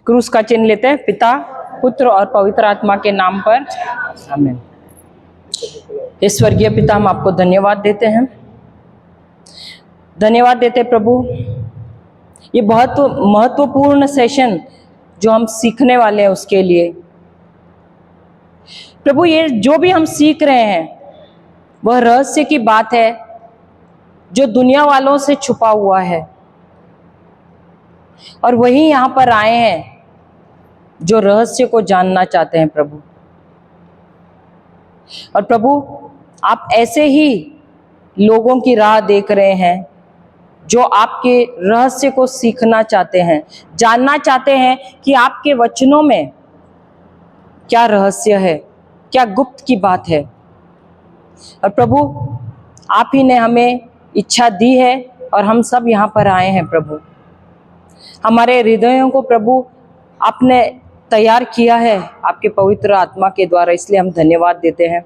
क्रूस का चिन्ह लेते हैं। पिता, पुत्र और पवित्र आत्मा के नाम पर आमीन। हे स्वर्गीय पिता, हम आपको धन्यवाद देते हैं, धन्यवाद देते प्रभु। ये बहुत महत्वपूर्ण सेशन जो हम सीखने वाले हैं उसके लिए प्रभु, ये जो भी हम सीख रहे हैं वह रहस्य की बात है जो दुनिया वालों से छुपा हुआ है, और वही यहाँ पर आए हैं जो रहस्य को जानना चाहते हैं प्रभु। और प्रभु, आप ऐसे ही लोगों की राह देख रहे हैं जो आपके रहस्य को सीखना चाहते हैं, जानना चाहते हैं कि आपके वचनों में क्या रहस्य है, क्या गुप्त की बात है। और प्रभु, आप ही ने हमें इच्छा दी है और हम सब यहाँ पर आए हैं प्रभु। हमारे हृदयों को प्रभु आपने तैयार किया है आपके पवित्र आत्मा के द्वारा, इसलिए हम धन्यवाद देते हैं।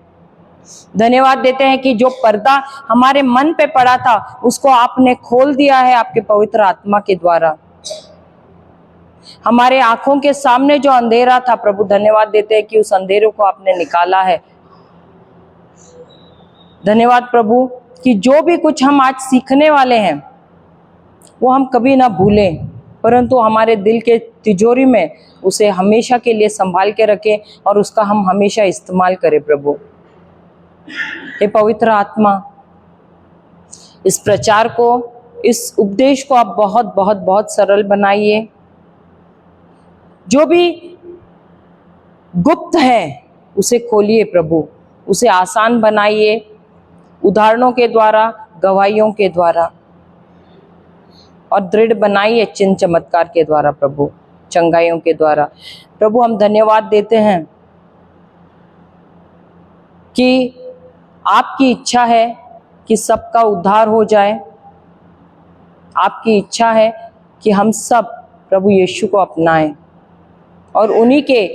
धन्यवाद देते हैं कि जो पर्दा हमारे मन पे पड़ा था उसको आपने खोल दिया है आपके पवित्र आत्मा के द्वारा। हमारे आंखों के सामने जो अंधेरा था प्रभु, धन्यवाद देते हैं कि उस अंधेरे को आपने निकाला है। धन्यवाद प्रभु कि जो भी कुछ हम आज सीखने वाले हैं वो हम कभी ना भूलें, परंतु हमारे दिल के तिजोरी में उसे हमेशा के लिए संभाल के रखें और उसका हम हमेशा इस्तेमाल करें प्रभु। हे पवित्र आत्मा, इस प्रचार को, इस उपदेश को आप बहुत बहुत बहुत सरल बनाइए। जो भी गुप्त है उसे खोलिए प्रभु, उसे आसान बनाइए, उदाहरणों के द्वारा, गवाहियों के द्वारा, और दृढ़ बनाइए चिन्ह चमत्कार के द्वारा प्रभु, चंगाइयों के द्वारा। प्रभु, हम धन्यवाद देते हैं कि आपकी इच्छा है कि सबका उद्धार हो जाए। आपकी इच्छा है कि हम सब प्रभु यीशु को अपनाएं और उन्हीं के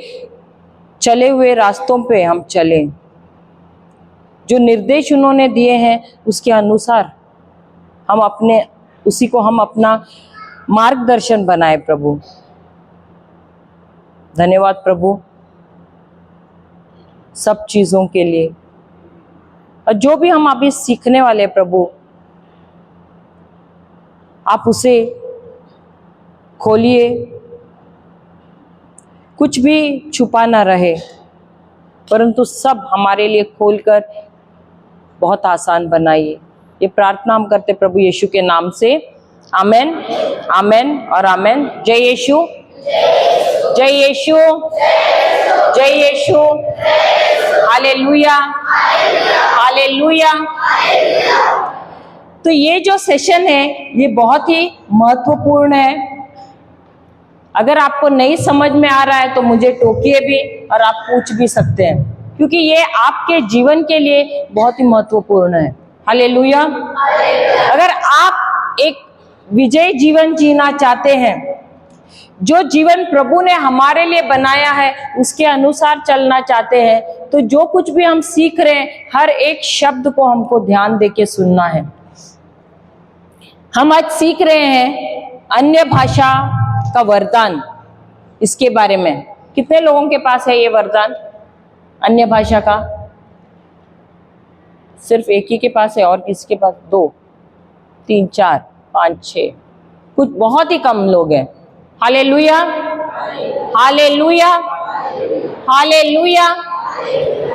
चले हुए रास्तों पे हम चलें। जो निर्देश उन्होंने दिए हैं उसके अनुसार हम उसी को हम अपना मार्गदर्शन बनाए प्रभु। धन्यवाद प्रभु सब चीजों के लिए। और जो भी हम अभी सीखने वाले हैं प्रभु, आप उसे खोलिए, कुछ भी छुपा ना रहे, परंतु सब हमारे लिए खोलकर बहुत आसान बनाइए। ये प्रार्थना हम करते प्रभु यीशु के नाम से, आमेन, आमेन और आमेन। जय यीशु, जय यीशु, जय यीशु, हालेलुया, हालेलुया। तो ये जो सेशन है ये बहुत ही महत्वपूर्ण है। अगर आपको नहीं समझ में आ रहा है तो मुझे टोकिए भी और आप पूछ भी सकते हैं, क्योंकि ये आपके जीवन के लिए बहुत ही महत्वपूर्ण है। हालेलुया। अगर आप एक विजयी जीवन जीना चाहते हैं, जो जीवन प्रभु ने हमारे लिए बनाया है उसके अनुसार चलना चाहते हैं, तो जो कुछ भी हम सीख रहे हैं हर एक शब्द को हमको ध्यान देके सुनना है। हम आज सीख रहे हैं अन्य भाषा का वरदान, इसके बारे में कितने लोगों के पास है ये वरदान अन्य भाषा का? सिर्फ एक ही के पास है, और किसके पास? 2, 3, 4, 5, 6, कुछ बहुत ही कम लोग हैं। Hallelujah, hallelujah, hallelujah.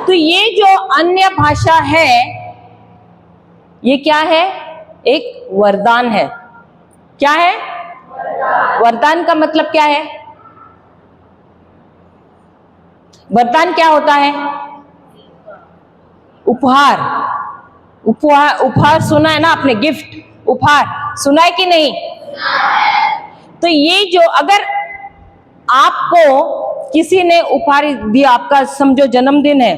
तो ये जो अन्य भाषा है ये क्या है? एक वरदान है। क्या है? वरदान का मतलब क्या है? वरदान क्या होता है? उपहार। उपहार, उपहार सुना है ना आपने? गिफ्ट, उपहार सुना है कि नहीं? तो ये जो, अगर आपको किसी ने उपहार दिया, आपका समझो जन्मदिन है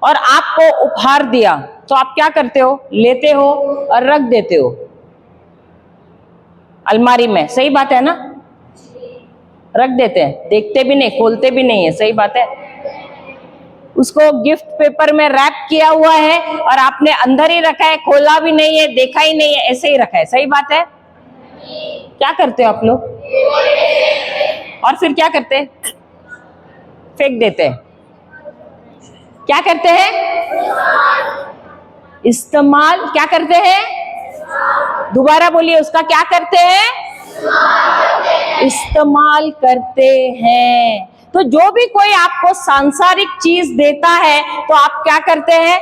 और आपको उपहार दिया, तो आप क्या करते हो? लेते हो और रख देते हो अलमारी में। सही बात है ना? रख देते हैं, देखते भी नहीं, खोलते भी नहीं है। सही बात है। उसको गिफ्ट पेपर में रैप किया हुआ है और आपने अंदर ही रखा है, खोला भी नहीं है, देखा ही नहीं है, ऐसे ही रखा है। सही बात है। क्या करते हो आप लोग? और फिर क्या करते हैं? फेंक देते हैं। क्या करते हैं? इस्तेमाल क्या करते हैं? दोबारा बोलिए, उसका क्या करते हैं? इस्तेमाल करते हैं। तो जो भी कोई आपको सांसारिक चीज देता है तो आप क्या करते हैं?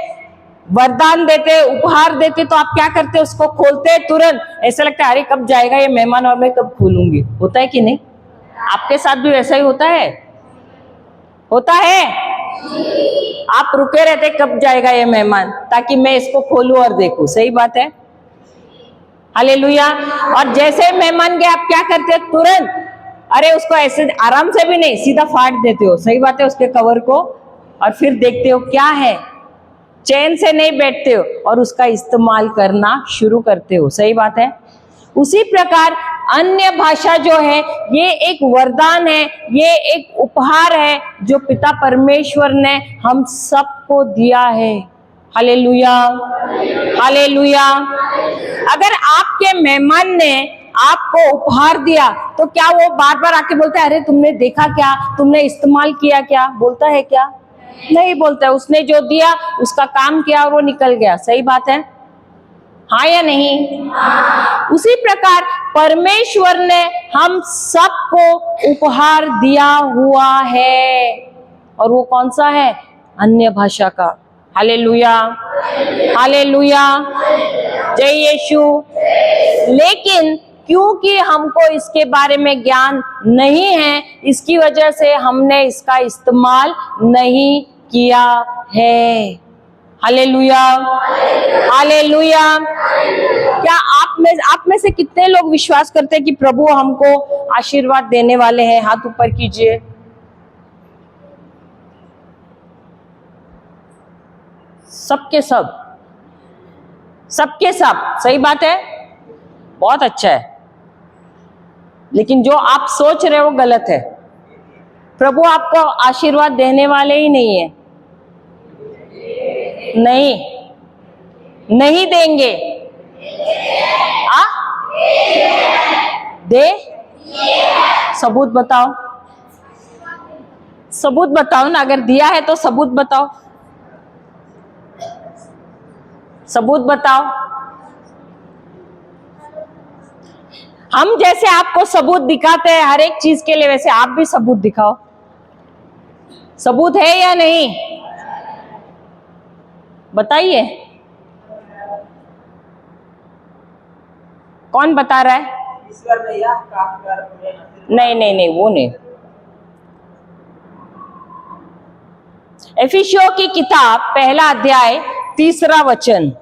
वरदान देते, उपहार देते, तो आप क्या करते हैं? उसको खोलते हैं तुरंत। ऐसा लगता है अरे कब जाएगा ये मेहमान और मैं कब खोलूंगी। होता है कि नहीं? आपके साथ भी वैसा ही होता है? होता है? आप रुके रहते कब जाएगा ये मेहमान, ताकि मैं इसको खोलूं और देखूं। सही बात है, हालेलुया। और जैसे मेहमान गए आप क्या करते हैं? तुरंत अरे उसको ऐसे आराम से भी नहीं, सीधा फाड़ देते हो। सही बात है, उसके कवर को, और फिर देखते हो क्या है, चैन से नहीं बैठते हो और उसका इस्तेमाल करना शुरू करते हो। सही बात है। उसी प्रकार अन्य भाषा जो है ये एक वरदान है, ये एक उपहार है जो पिता परमेश्वर ने हम सबको दिया है। Hallelujah, hallelujah. अगर आपके मेहमान ने आपको उपहार दिया तो क्या वो बार बार आके बोलता है अरे तुमने देखा क्या, तुमने इस्तेमाल किया क्या? बोलता है क्या? नहीं बोलता है। उसने जो दिया उसका काम किया और वो निकल गया। सही बात है, हाँ या नहीं? उसी प्रकार परमेश्वर ने हम सबको उपहार दिया हुआ है, और वो कौन सा है? अन्य भाषा का। हालेलुया, हालेलुया, जय यीशु। लेकिन क्योंकि हमको इसके बारे में ज्ञान नहीं है, इसकी वजह से हमने इसका इस्तेमाल नहीं किया है। Hallelujah, hallelujah. क्या आप में से कितने लोग विश्वास करते हैं कि प्रभु हमको आशीर्वाद देने वाले हैं? हाथ ऊपर कीजिए। सबके सब, सबके सब। सही बात है, बहुत अच्छा है। लेकिन जो आप सोच रहे हो गलत है। प्रभु आपको आशीर्वाद देने वाले ही नहीं है। नहीं, नहीं देंगे। दे, सबूत बताओ, सबूत बताओ ना। अगर दिया है तो सबूत बताओ, सबूत बताओ। हम जैसे आपको सबूत दिखाते हैं हर एक चीज के लिए, वैसे आप भी सबूत दिखाओ। सबूत है या नहीं? बताइए, कौन बता रहा है? ईश्वर ने यह काम कर। नहीं नहीं नहीं, वो नहीं। एफिसियों की किताब पहला अध्याय 3रा वचन।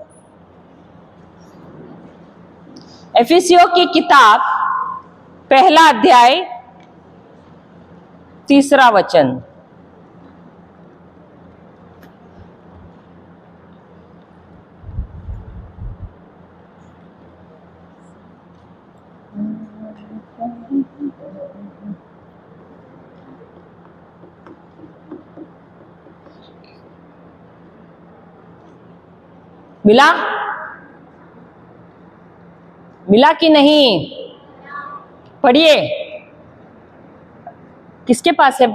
एफिसियों की किताब पहला अध्याय 3रा वचन। मिला? मिला कि नहीं? पढ़िए। किसके पास है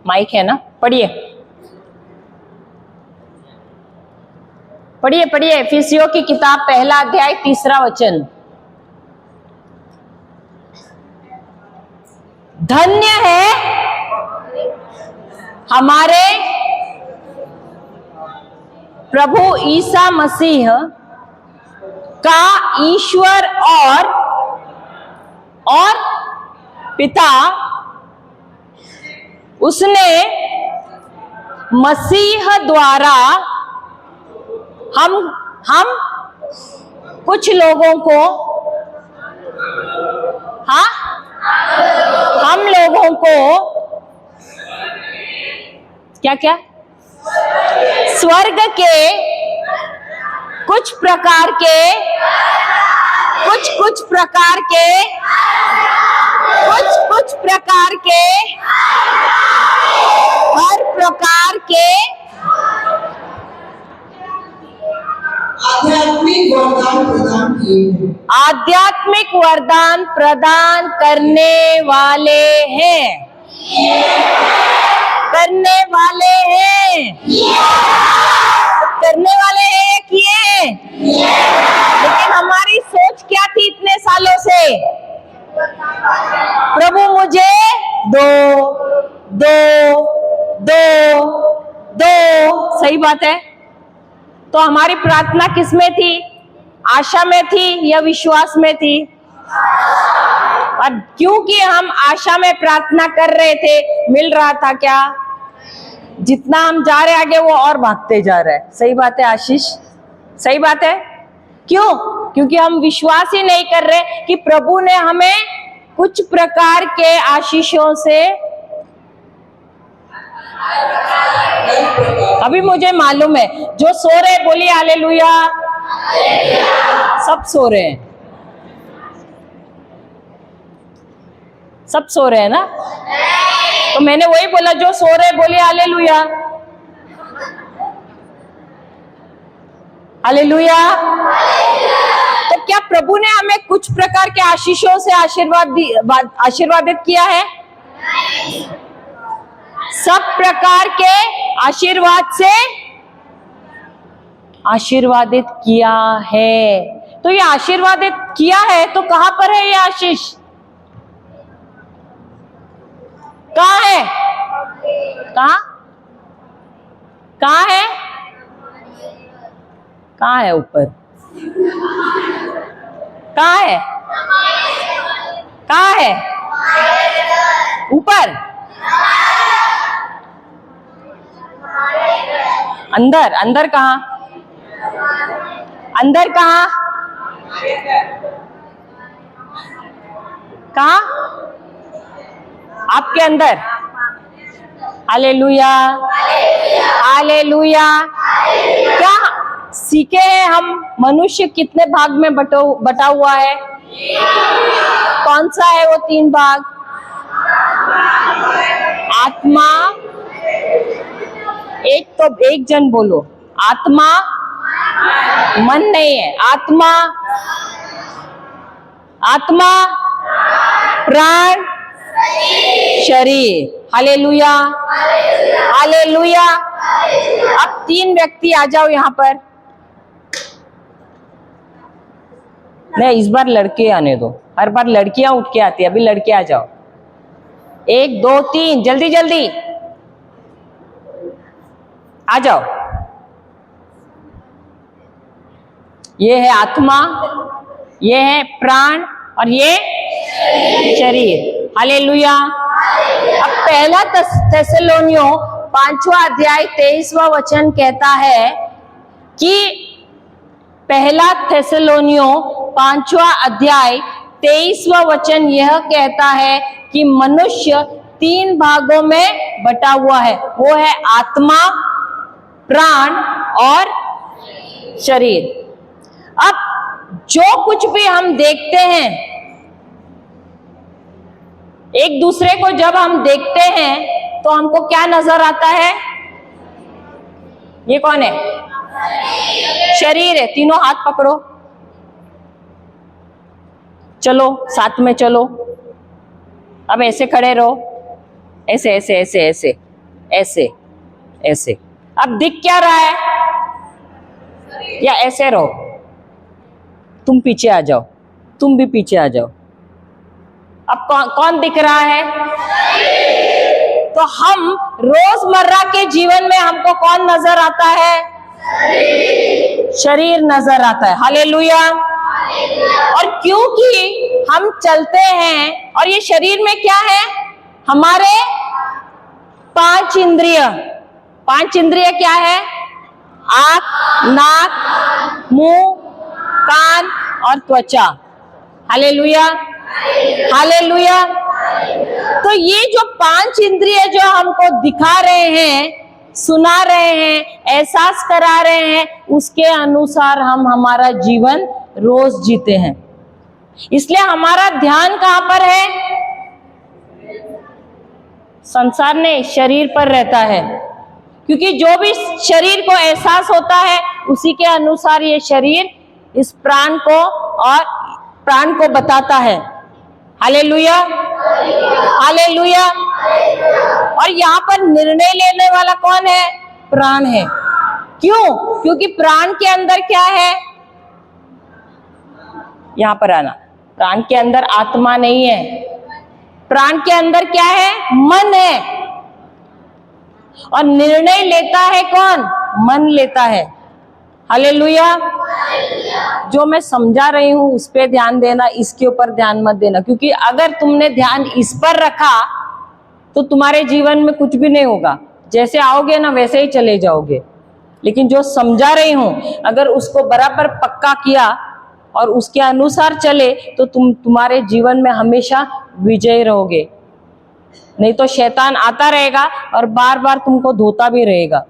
माइक है ना? पढ़िए, पढ़िए, पढ़िए। एफिसियों की किताब पहला अध्याय 3रा वचन। धन्य है हमारे प्रभु ईसा मसीह का ईश्वर और पिता, उसने मसीह द्वारा हम कुछ लोगों को, हम लोगों को क्या क्या स्वर्ग के कुछ प्रकार के हर प्रकार के आध्यात्मिक वरदान प्रदान किए हैं। आध्यात्मिक वरदान प्रदान करने वाले हैं, करने वाले हैं, करने वाले हैं ये किए। लेकिन हमारी सोच क्या थी इतने सालों से? प्रभु मुझे दो दो दो दो। सही बात है। तो हमारी प्रार्थना किस में थी? आशा में थी या विश्वास में थी? और क्योंकि हम आशा में प्रार्थना कर रहे थे, मिल रहा था क्या? जितना हम जा रहे आगे वो और भागते जा रहे हैं। सही बात है आशीष, सही बात है। क्यों? क्योंकि हम विश्वास ही नहीं कर रहे कि प्रभु ने हमें कुछ प्रकार के आशीषों से, अभी मुझे मालूम है जो सो रहे बोलिए हालेलुया। सब सो रहे हैं, सब सो रहे हैं ना? तो मैंने वही बोला, जो सो रहे बोलिए हालेलुया, हालेलुया। तो क्या प्रभु ने हमें कुछ प्रकार के आशीषों से आशीर्वादित किया है? सब प्रकार के आशीर्वाद से आशीर्वादित किया है। तो ये आशीर्वादित किया है तो कहां पर है ये आशीष? कहां है? कहां कहां है? कहां है? ऊपर कहां है? कहां है? ऊपर? अंदर? अंदर कहां? अंदर कहां? कहां? आपके अंदर? Hallelujah, hallelujah. क्या सीखे हैं हम? मनुष्य कितने भाग में बटा हुआ है? कौन सा है वो 3 भाग? आत्मा, एक जन बोलो, आत्मा, मन नहीं है, आत्मा, आत्मा, प्राण, शरीर। Hallelujah, hallelujah. अब 3 व्यक्ति आ जाओ यहां पर। नहीं, इस बार लड़के आने दो, हर बार लड़कियां उठ के आती है। अभी लड़के आ जाओ, 1 2 3, जल्दी जल्दी आ जाओ। ये है आत्मा, ये है प्राण और ये शरीर। हालेलुया। अब पहला थेसलोनियों 5वां अध्याय 23वां वचन कहता है कि पहला थेसलोनियों 5वां अध्याय 23वां वचन यह कहता है कि मनुष्य 3 भागों में बटा हुआ है। वो है आत्मा, प्राण और शरीर। अब जो कुछ भी हम देखते हैं, एक दूसरे को जब हम देखते हैं तो हमको क्या नजर आता है? ये कौन है? शरीर है। तीनों हाथ पकड़ो, चलो साथ में चलो। अब ऐसे खड़े रहो, ऐसे ऐसे ऐसे ऐसे ऐसे ऐसे। अब दिख क्या रहा है? या ऐसे रहो, तुम पीछे आ जाओ, तुम भी पीछे आ जाओ। अब कौन दिख रहा है? तो हम रोजमर्रा के जीवन में हमको कौन नजर आता है? शरीर नजर आता है। हालेलुया। और क्योंकि हम चलते हैं, और ये शरीर में क्या है? हमारे 5 इंद्रिय। 5 इंद्रिय क्या है? आंख, नाक, मुंह, कान और त्वचा। Hallelujah, hallelujah. तो ये जो 5 इंद्रिय जो हमको दिखा रहे हैं, सुना रहे हैं, एहसास करा रहे हैं, उसके अनुसार हम हमारा जीवन रोज जीते हैं। इसलिए हमारा ध्यान कहां पर है? संसार ने शरीर पर रहता है, क्योंकि जो भी शरीर को एहसास होता है उसी के अनुसार ये शरीर इस प्राण को और प्राण को बताता है। Hallelujah, hallelujah. और यहाँ पर निर्णय लेने वाला कौन है? प्राण है। क्यों? क्योंकि प्राण के अंदर क्या है? यहां पर आना, प्राण के अंदर आत्मा नहीं है, प्राण के अंदर क्या है? मन है। और निर्णय लेता है कौन? मन लेता है। हालेलुया। जो मैं समझा रही हूं उस पे ध्यान देना, इसके ऊपर ध्यान मत देना, क्योंकि अगर तुमने ध्यान इस पर रखा तो तुम्हारे जीवन में कुछ भी नहीं होगा। जैसे आओगे ना वैसे ही चले जाओगे। लेकिन जो समझा रही हूं, अगर उसको बराबर पक्का किया और उसके अनुसार चले तो तुम्हारे जीवन में हमेशा विजय रहोगे। नहीं तो शैतान आता रहेगा और बार बार तुमको धोता भी रहेगा,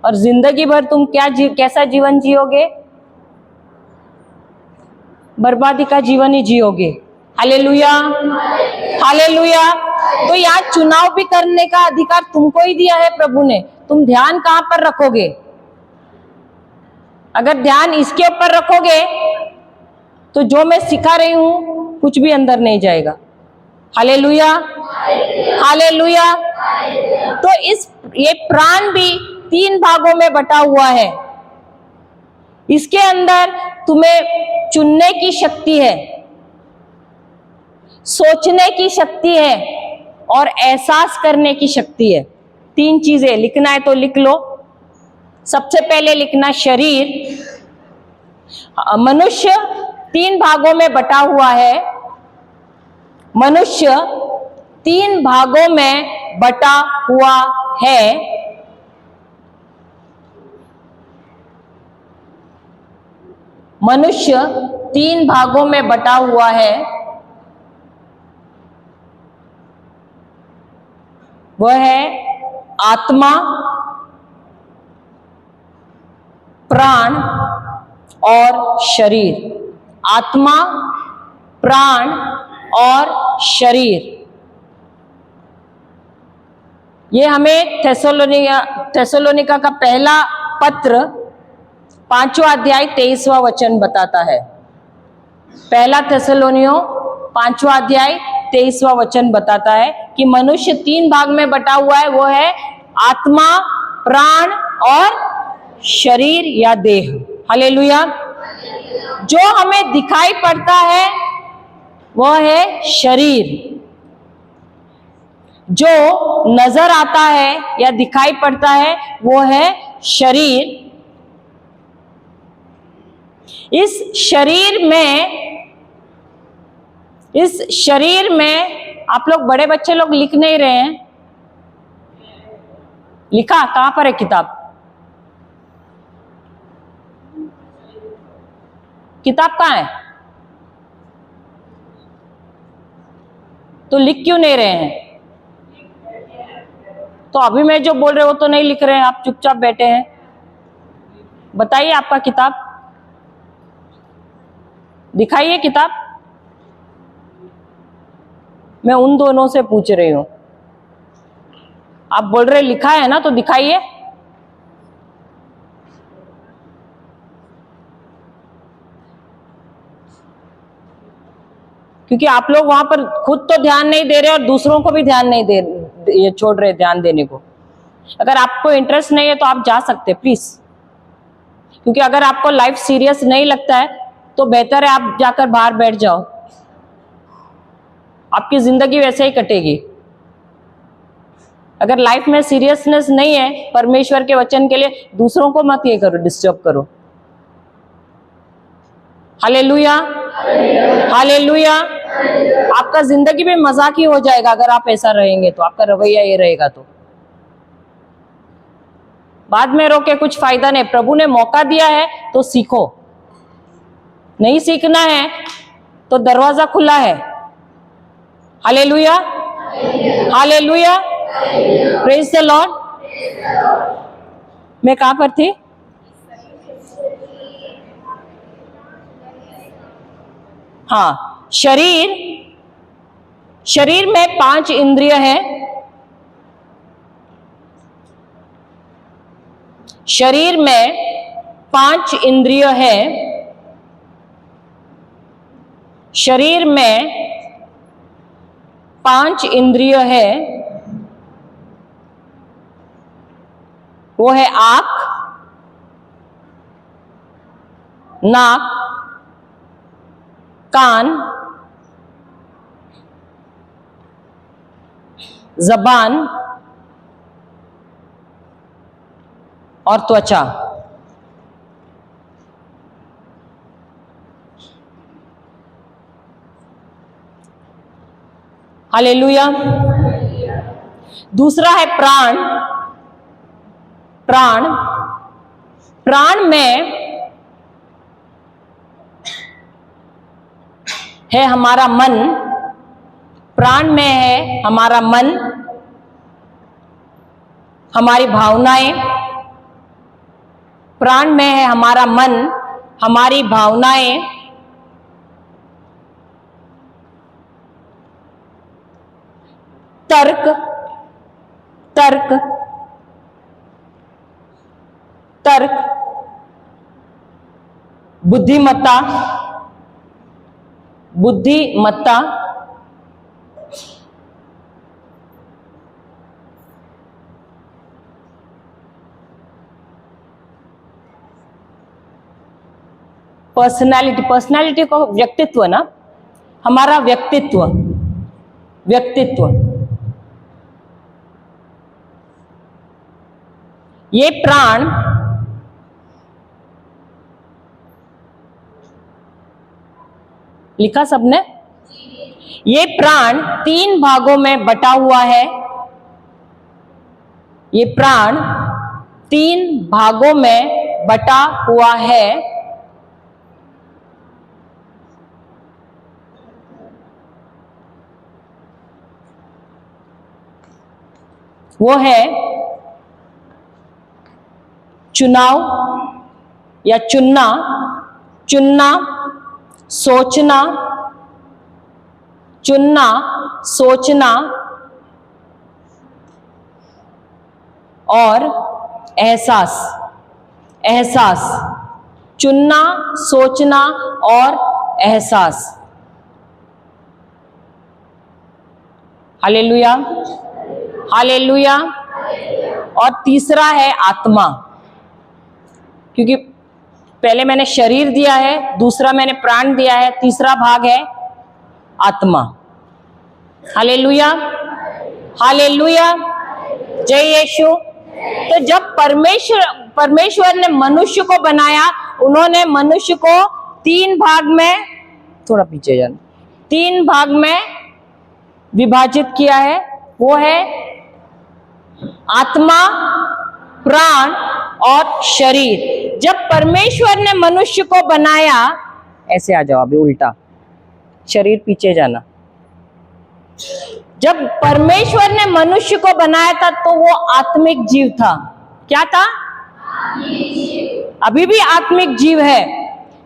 और जिंदगी भर तुम कैसा जीवन जियोगे? बर्बादी का जीवन ही जियोगे। Hallelujah, hallelujah. तो यहाँ चुनाव भी करने का अधिकार तुमको ही दिया है प्रभु ने। तुम ध्यान कहां पर रखोगे? अगर ध्यान इसके ऊपर रखोगे तो जो मैं सिखा रही हूं कुछ भी अंदर नहीं जाएगा। Hallelujah, hallelujah. तो ये प्राण भी 3 भागों में बटा हुआ है। इसके अंदर तुम्हें चुनने की शक्ति है, सोचने की शक्ति है और एहसास करने की शक्ति है। 3 चीजें लिखना है तो लिख लो। सबसे पहले लिखना शरीर। मनुष्य 3 भागों में बटा हुआ है। मनुष्य 3 भागों में बटा हुआ है। मनुष्य 3 भागों में बटा हुआ है। वह है आत्मा, प्राण और शरीर। आत्मा, प्राण और शरीर। ये हमें थेसलोनिका का पहला पत्र 5वां अध्याय 23वां वचन बताता है। पहला थेसलोनियो 5वां अध्याय 23वां वचन बताता है कि मनुष्य 3 भाग में बटा हुआ है। वो है आत्मा, प्राण और शरीर या देह। हालेलुया। जो हमें दिखाई पड़ता है वह है शरीर। जो नजर आता है या दिखाई पड़ता है वो है शरीर। इस शरीर में आप लोग बड़े बच्चे लोग लिख नहीं रहे हैं। लिखा कहां पर है किताब? किताब कहां है? तो लिख क्यों नहीं रहे हैं? तो अभी मैं जो बोल रहे हो तो नहीं लिख रहे हैं, आप चुपचाप बैठे हैं। बताइए आपका किताब दिखाइए। किताब मैं उन दोनों से पूछ रही हूं। आप बोल रहे लिखा है ना, तो दिखाइए। क्योंकि आप लोग वहां पर खुद तो ध्यान नहीं दे रहे और दूसरों को भी ध्यान नहीं ये छोड़ रहे ध्यान देने को। अगर आपको इंटरेस्ट नहीं है तो आप जा सकते प्लीज, क्योंकि अगर आपको लाइफ सीरियस नहीं लगता है तो बेहतर है आप जाकर बाहर बैठ जाओ। आपकी जिंदगी वैसे ही कटेगी। अगर लाइफ में सीरियसनेस नहीं है परमेश्वर के वचन के लिए, दूसरों को मत ये करो, डिस्टर्ब करो। Hallelujah, hallelujah. आपका जिंदगी में मजाक ही हो जाएगा अगर आप ऐसा रहेंगे तो, आपका रवैया ये रहेगा तो। बाद में रो के कुछ फायदा नहीं। प्रभु ने मौका दिया है तो सीखो। नहीं सीखना है तो दरवाजा खुला है। Hallelujah, hallelujah, praise the Lord. मैं कहां पर थी? हाँ, शरीर में 5 इंद्रिय हैं। शरीर में 5 इंद्रिय हैं। शरीर में 5 इंद्रिय है। वो है आँख, नाक, कान, जबान और त्वचा। हालेलुया। दूसरा है प्राण। प्राण, प्राण में है हमारा मन। प्राण में है हमारा मन, हमारी भावनाएं। प्राण में है हमारा मन, हमारी भावनाएं, तर्क, तर्क, तर्क, बुद्धिमत्ता, बुद्धिमत्ता, पर्सनालिटी। पर्सनालिटी को व्यक्तित्व ना, हमारा व्यक्तित्व, व्यक्तित्व। ये प्राण लिखा सबने? ये प्राण 3 भागों में बटा हुआ है। ये प्राण 3 भागों में बटा हुआ है। वो है चुनाव या चुनना, चुनना, सोचना, चुनना, सोचना और एहसास। एहसास, चुनना, सोचना और एहसास। Hallelujah, hallelujah. और तीसरा है आत्मा, क्योंकि पहले मैंने शरीर दिया है, दूसरा मैंने प्राण दिया है, तीसरा भाग है आत्मा। हालेलुया, हालेलुया, जय यीशु। तो जब परमेश्वर ने मनुष्य को बनाया, उन्होंने मनुष्य को 3 भाग में, थोड़ा पीछे जाना, 3 भाग में विभाजित किया है। वो है आत्मा, प्राण और शरीर। जब परमेश्वर ने मनुष्य को बनाया, ऐसे आ जाओ अभी उल्टा, शरीर पीछे जाना। जब परमेश्वर ने मनुष्य को बनाया था तो वो आत्मिक जीव था। क्या था? अभी भी आत्मिक जीव है,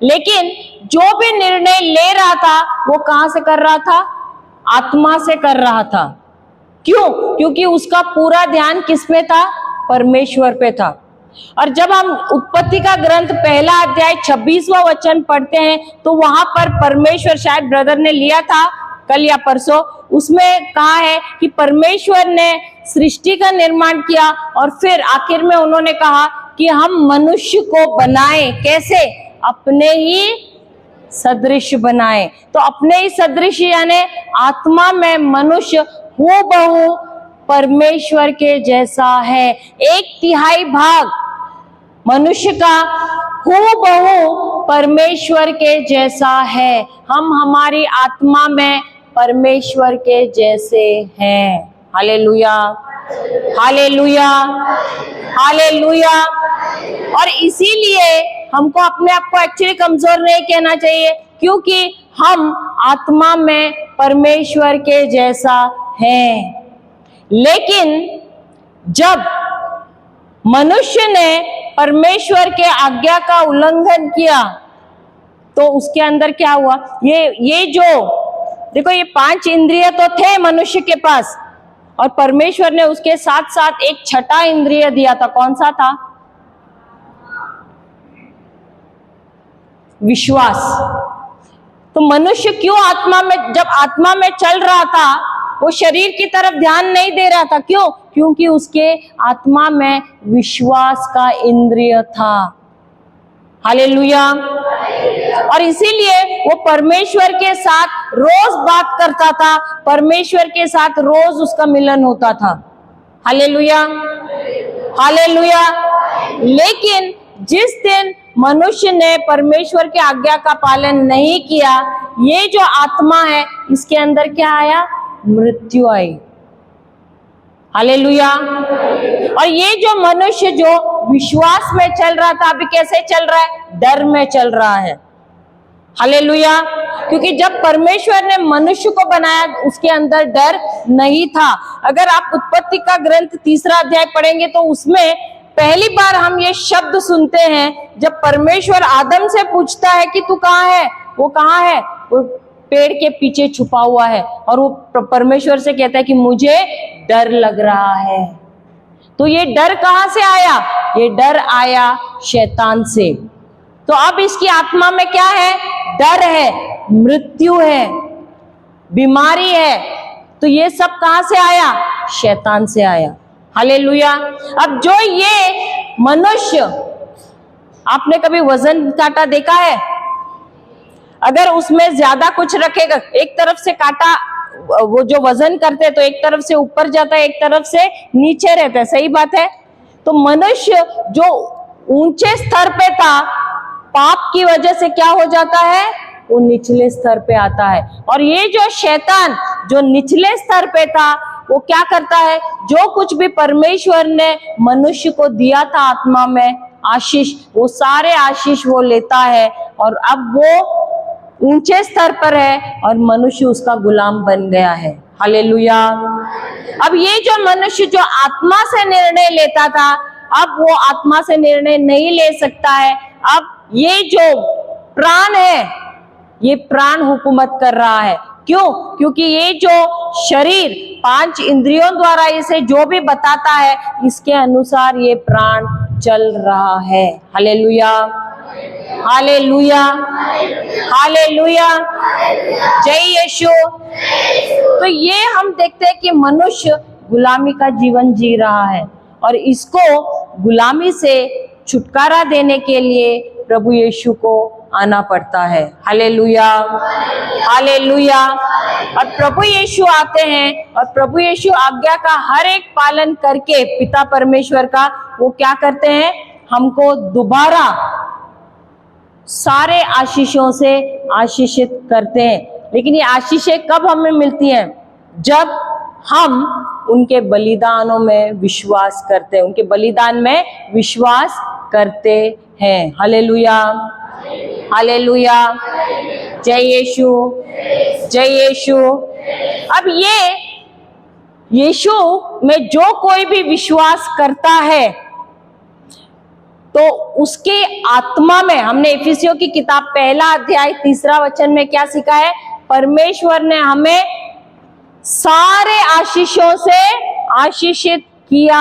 लेकिन जो भी निर्णय ले रहा था वो कहां से कर रहा था? आत्मा से कर रहा था। क्यों? क्योंकि उसका पूरा ध्यान किस पे था? परमेश्वर पे था। और जब हम उत्पत्ति का ग्रंथ 1 अध्याय 26वां वचन पढ़ते हैं तो वहां पर परमेश्वर, शायद ब्रदर ने लिया था कल या परसों, उसमें कहा है कि परमेश्वर ने सृष्टि का निर्माण किया और फिर आखिर में उन्होंने कहा कि हम मनुष्य को बनाए। कैसे? अपने ही सदृश बनाए। तो अपने ही सदृश यानी आत्मा में मनुष्य हूबहू परमेश्वर के जैसा है। 1/3 भाग मनुष्य का हूबहू परमेश्वर के जैसा है। हम हमारी आत्मा में परमेश्वर के जैसे हैं। Hallelujah, hallelujah, hallelujah. और इसीलिए हमको अपने आप को एक्चुअली कमजोर नहीं कहना चाहिए, क्योंकि हम आत्मा में परमेश्वर के जैसा हैं। लेकिन जब मनुष्य ने परमेश्वर के आज्ञा का उल्लंघन किया तो उसके अंदर क्या हुआ? ये जो देखो, ये 5 इंद्रिय तो थे मनुष्य के पास, और परमेश्वर ने उसके साथ साथ एक छठा इंद्रिय दिया था। कौन सा था? विश्वास। तो मनुष्य क्यों आत्मा में, जब आत्मा में चल रहा था वो शरीर की तरफ ध्यान नहीं दे रहा था, क्यों? क्योंकि उसके आत्मा में विश्वास का इंद्रिय था। हालेलुया। और इसीलिए वो परमेश्वर के साथ रोज बात करता था, परमेश्वर के साथ रोज उसका मिलन होता था। Hallelujah, hallelujah. लेकिन जिस दिन मनुष्य ने परमेश्वर की आज्ञा का पालन नहीं किया, ये जो आत्मा है इसके अंदर क्या आया? मृत्यु आई। हालेलुया। और ये जो मनुष्य जो विश्वास में चल रहा था, अभी कैसे चल रहा है? डर में चल रहा है। हालेलुया। क्योंकि जब परमेश्वर ने मनुष्य को बनाया उसके अंदर डर नहीं था। अगर आप उत्पत्ति का ग्रंथ 3 अध्याय पढ़ेंगे तो उसमें पहली बार हम ये शब्द सुनते हैं, जब परमेश्वर आदम से पूछता है कि तू कहाँ है? वो कहाँ है? वो पेड़ के पीछे छुपा हुआ है। और वो परमेश्वर से कहता है कि मुझे डर लग रहा है। तो ये डर कहाँ से आया? ये डर आया शैतान से। तो अब इसकी आत्मा में क्या है? डर है, मृत्यु है, बीमारी है। तो ये सब कहाँ से आया? शैतान से आया। हालेलुया। अब जो ये मनुष्य, आपने कभी वजन काटा देखा है? अगर उसमें ज्यादा कुछ रखेगा, एक तरफ से काटा, वो जो वजन करते हैं तो एक तरफ से ऊपर जाता है, एक तरफ से नीचे रहता है। सही बात है। तो मनुष्य जो ऊंचे स्तर पे था, पाप की वजह से क्या हो जाता है? वो निचले स्तर पे आता है। और ये जो शैतान जो निचले स्तर पे था, वो क्या करता है? जो कुछ भी परमेश्वर ने मनुष्य को दिया था आत्मा में आशीष, वो सारे आशीष वो लेता है और अब वो ऊंचे स्तर पर है और मनुष्य उसका गुलाम बन गया है। हालेलुया। अब ये जो मनुष्य जो आत्मा से निर्णय लेता था, अब वो आत्मा से निर्णय नहीं ले सकता है। अब ये जो प्राण है, ये प्राण हुकूमत कर रहा है। क्यों? क्योंकि ये जो शरीर 5 इंद्रियों द्वारा इसे जो भी बताता है, इसके अनुसार ये प्राण चल रहा है। हालेलुया, हालेलुया, हालेलुया, जय यीशु। तो ये हम देखते हैं कि मनुष्य गुलामी का जीवन जी रहा है और इसको गुलामी से छुटकारा देने के लिए प्रभु यीशु को आना पड़ता है। Hallelujah, hallelujah. और प्रभु यीशु आते हैं और प्रभु यीशु आज्ञा का हर एक पालन करके पिता परमेश्वर का वो क्या करते हैं? हमको दोबारा सारे आशीषों से आशीषित करते हैं। लेकिन ये आशीषें कब हमें मिलती हैं? जब हम उनके बलिदानों में विश्वास करते हैं, उनके बलिदान में विश्वास करते हैं। हालेलुया, हालेलुया, जय यीशु, जय यीशु। अब ये यीशु में जो कोई भी विश्वास करता है तो उसके आत्मा में, हमने इफिसियों की किताब 1 अध्याय 3 वचन में क्या सीखा है? परमेश्वर ने हमें सारे आशीषों से आशीषित किया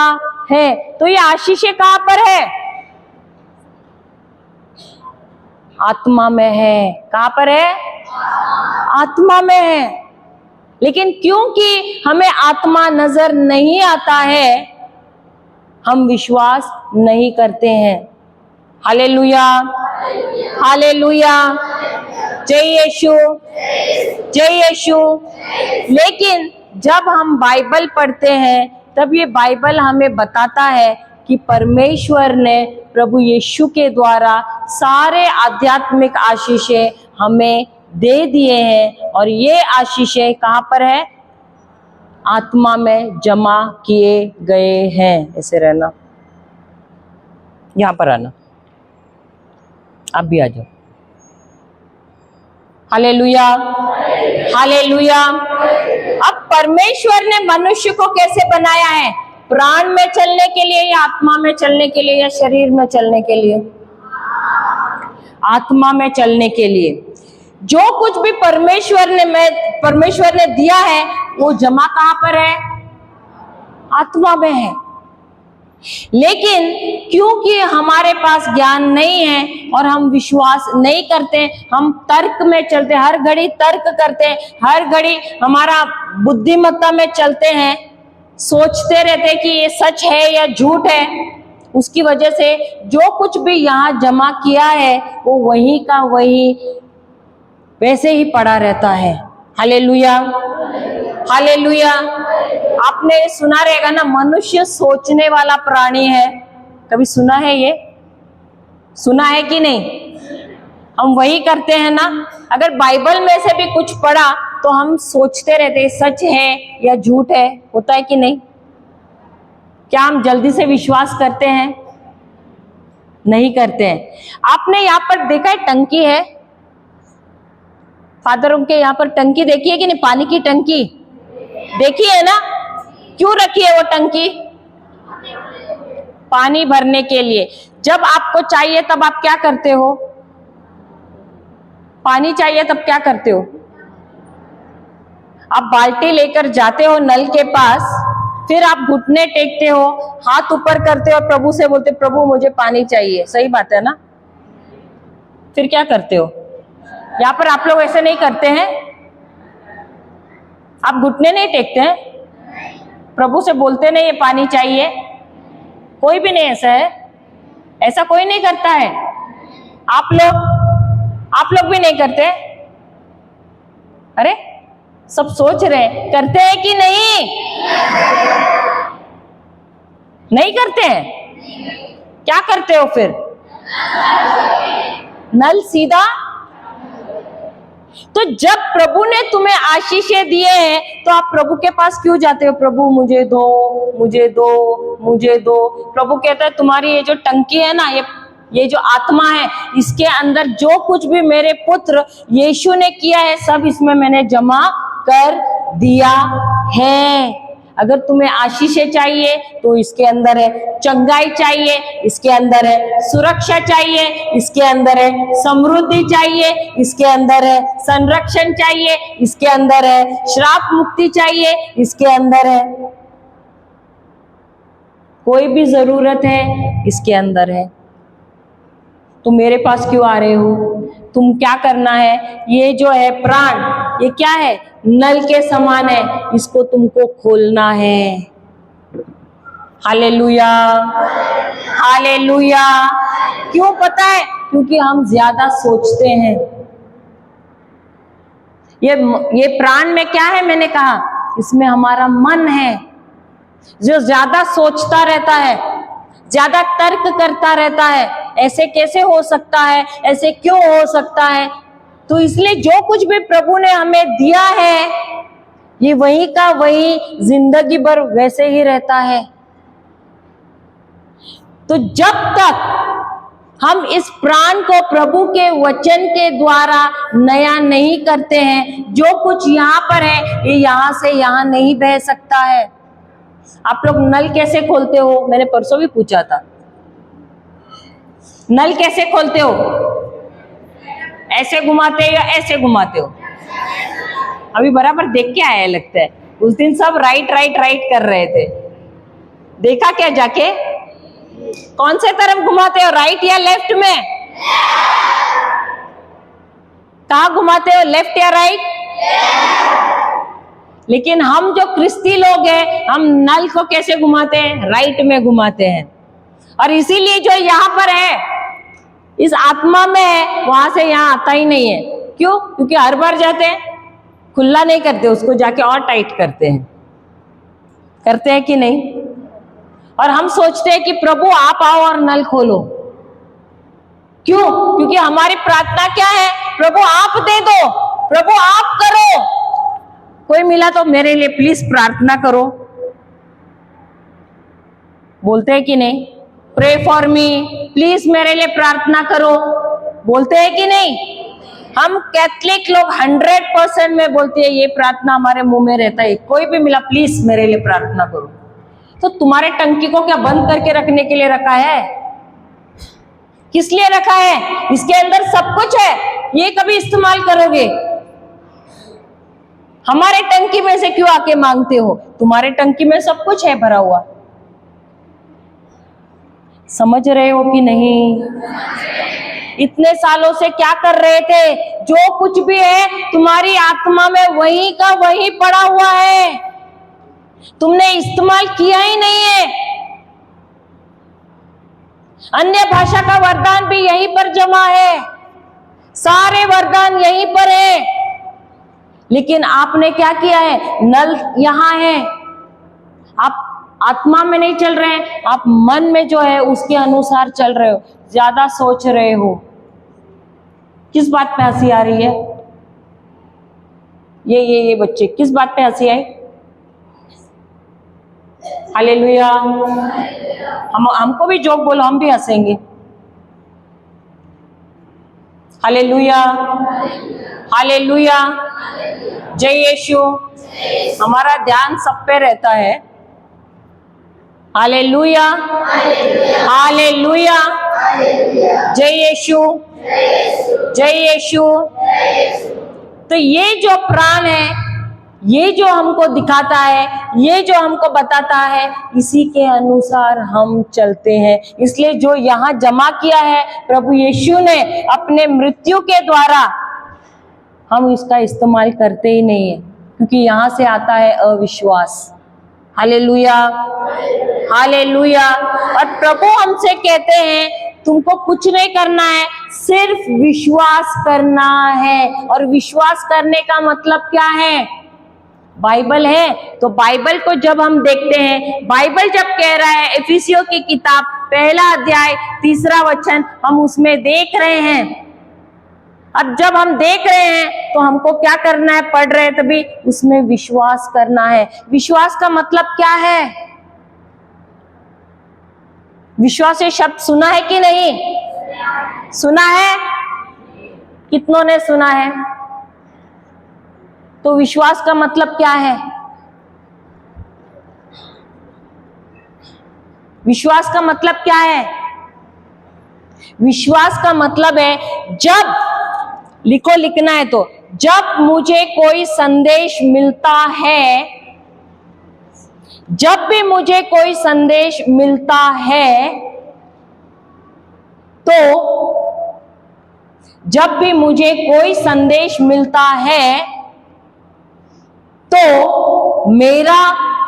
है। तो ये आशीषें कहां पर है? आत्मा में है। कहां पर है? आत्मा में है। लेकिन क्योंकि हमें आत्मा नजर नहीं आता है, हम विश्वास नहीं करते हैं। हालेलुया, हालेलुया, जय यीशु, जय यीशु। लेकिन जब हम बाइबल पढ़ते हैं तब ये बाइबल हमें बताता है कि परमेश्वर ने प्रभु यीशु के द्वारा सारे आध्यात्मिक आशीषें हमें दे दिए हैं और ये आशीषें कहाँ पर है? आत्मा में जमा किए गए हैं। ऐसे रहना, यहां पर आना, आप भी आ जाओ। Hallelujah, hallelujah. अब परमेश्वर ने मनुष्य को कैसे बनाया है? प्राण में चलने के लिए या आत्मा में चलने के लिए या शरीर में चलने के लिए? आत्मा में चलने के लिए। जो कुछ भी परमेश्वर ने दिया है वो जमा कहां पर है? आत्मा में है। लेकिन क्योंकि हमारे पास ज्ञान नहीं है और हम विश्वास नहीं करते, हम तर्क में चलते, हर घड़ी तर्क करते हैं, हर घड़ी हमारा बुद्धिमत्ता में चलते हैं, सोचते रहते कि ये सच है या झूठ है। उसकी वजह से जो कुछ भी यहाँ जमा किया है वो वही का वही वैसे ही पड़ा रहता है। Hallelujah, hallelujah. आपने सुना रहेगा ना, मनुष्य सोचने वाला प्राणी है। कभी सुना है ये? सुना है कि नहीं? हम वही करते हैं ना। अगर बाइबल में से भी कुछ पढ़ा तो हम सोचते रहते सच है या झूठ है। होता है कि नहीं? क्या हम जल्दी से विश्वास करते हैं? नहीं करते हैं। आपने यहाँ पर देखा है टंकी है, फादरों के यहाँ पर टंकी देखी है कि नहीं? पानी की टंकी देखी है ना? क्यों रखी है वो टंकी? पानी भरने के लिए। जब आपको चाहिए तब आप क्या करते हो? पानी चाहिए तब क्या करते हो? आप बाल्टी लेकर जाते हो नल के पास, फिर आप घुटने टेकते हो, हाथ ऊपर करते हो और प्रभु से बोलते, प्रभु मुझे पानी चाहिए। सही बात है ना? फिर क्या करते हो? यहाँ पर आप लोग ऐसे नहीं करते हैं? आप घुटने नहीं टेकते हैं, प्रभु से बोलते नहीं ये पानी चाहिए? कोई भी नहीं ऐसा है, ऐसा कोई नहीं करता है। आप लोग भी नहीं करते? अरे सब सोच रहे करते हैं कि नहीं? नहीं करते हैं? क्या करते हो फिर? नल सीधा। तो जब प्रभु ने तुम्हें आशीषें दिए हैं तो आप प्रभु के पास क्यों जाते हो? प्रभु मुझे दो, मुझे दो, मुझे दो। प्रभु कहता है तुम्हारी ये जो टंकी है ना, ये जो आत्मा है, इसके अंदर जो कुछ भी मेरे पुत्र यीशु ने किया है सब इसमें मैंने जमा कर दिया है। अगर तुम्हें आशीषें चाहिए तो इसके अंदर है, चंगाई चाहिए इसके अंदर है, सुरक्षा चाहिए इसके अंदर है, समृद्धि चाहिए इसके अंदर है, संरक्षण चाहिए इसके अंदर है, श्राप मुक्ति चाहिए इसके अंदर है, कोई भी जरूरत है इसके अंदर है। तुम मेरे पास क्यों आ रहे हो? तुम क्या करना है? ये जो है प्राण, ये क्या है? नल के समान है, इसको तुमको खोलना है। Hallelujah, hallelujah. क्यों पता है? क्योंकि हम ज्यादा सोचते हैं। ये प्राण में क्या है? मैंने कहा इसमें हमारा मन है जो ज्यादा सोचता रहता है, ज्यादा तर्क करता रहता है। ऐसे कैसे हो सकता है, ऐसे क्यों हो सकता है? तो इसलिए जो कुछ भी प्रभु ने हमें दिया है ये वही का वही जिंदगी भर वैसे ही रहता है। तो जब तक हम इस प्राण को प्रभु के वचन के द्वारा नया नहीं करते हैं, जो कुछ यहाँ पर है ये यहाँ से यहाँ नहीं बह सकता है। आप लोग नल कैसे खोलते हो? मैंने परसों भी पूछा था, नल कैसे खोलते हो? ऐसे घुमाते हो या ऐसे घुमाते हो? अभी बराबर देख के आया लगता है। उस दिन सब राइट राइट राइट कर रहे थे, देखा क्या जाके? कौन से तरफ घुमाते हो, राइट या लेफ्ट में? कहाँ घुमाते हो, लेफ्ट या राइट? लेकिन हम जो क्रिस्ती लोग हैं, हम नल को कैसे घुमाते हैं? राइट में घुमाते हैं। और इसीलिए जो यहाँ पर है, इस आत्मा में है, वहां से यहाँ आता ही नहीं है। क्यों? क्योंकि हर बार जाते हैं, खुला नहीं करते, उसको जाके और टाइट करते हैं। करते हैं कि नहीं? और हम सोचते हैं कि प्रभु आप आओ और नल खोलो। क्यों? क्योंकि हमारी प्रार्थना क्या है? प्रभु आप दे दो, प्रभु आप करो। कोई मिला तो मेरे लिए प्लीज प्रार्थना करो, बोलते हैं कि नहीं? प्रे फॉर मी, प्लीज मेरे लिए प्रार्थना करो, बोलते हैं कि नहीं? हम कैथलिक लोग 100% में बोलते हैं, ये प्रार्थना हमारे मुंह में रहता है। कोई भी मिला प्लीज मेरे लिए प्रार्थना करो। तो तुम्हारे टंकी को क्या बंद करके रखने के लिए रखा है? किस लिए रखा है? इसके अंदर सब कुछ है, ये कभी इस्तेमाल करोगे? हमारे टंकी में से क्यों आके मांगते हो? तुम्हारे टंकी में सब कुछ है भरा हुआ। समझ रहे हो कि नहीं? इतने सालों से क्या कर रहे थे? जो कुछ भी है तुम्हारी आत्मा में वही का वही पड़ा हुआ है, तुमने इस्तेमाल किया ही नहीं है। अन्य भाषा का वरदान भी यहीं पर जमा है, सारे वरदान यहीं पर है, लेकिन आपने क्या किया है? नल यहां है, आप आत्मा में नहीं चल रहे हैं, आप मन में जो है उसके अनुसार चल रहे हो, ज्यादा सोच रहे हो। किस बात पे हंसी आ रही है? ये बच्चे किस बात पे हंसी आई? हालेलुया। हमको भी जोक बोलो, हम भी हंसेंगे। हालेलुया, हालेलुया, जय यीशु। हमारा ध्यान सब पे रहता है। हालेलुया, हालेलुया, जय यीशु, जय यीशु। तो ये जो प्राण है, ये जो हमको दिखाता है, ये जो हमको बताता है, इसी के अनुसार हम चलते हैं। इसलिए जो यहाँ जमा किया है प्रभु यीशु ने अपने मृत्यु के द्वारा, हम इसका इस्तेमाल करते ही नहीं है, क्योंकि यहाँ से आता है अविश्वास। Hallelujah, hallelujah. और प्रभु हमसे कहते हैं तुमको कुछ नहीं करना है, सिर्फ विश्वास करना है। और विश्वास करने का मतलब क्या है? बाइबल है, तो बाइबल को जब हम देखते हैं, बाइबल जब कह रहा है, इफिसियों की किताब 1 अध्याय 3 वचन, हम उसमें देख रहे हैं। अब जब हम देख रहे हैं तो हमको क्या करना है? पढ़ रहे हैं तभी उसमें विश्वास करना है। विश्वास का मतलब क्या है? विश्वास ये शब्द सुना है कि नहीं? सुना है? कितनों ने सुना है? तो विश्वास का मतलब क्या है? विश्वास का मतलब क्या है? विश्वास का मतलब है, जब लिखो, लिखना है तो, जब मुझे कोई संदेश मिलता है, जब भी मुझे कोई संदेश मिलता है, तो जब भी मुझे कोई संदेश मिलता है तो मेरा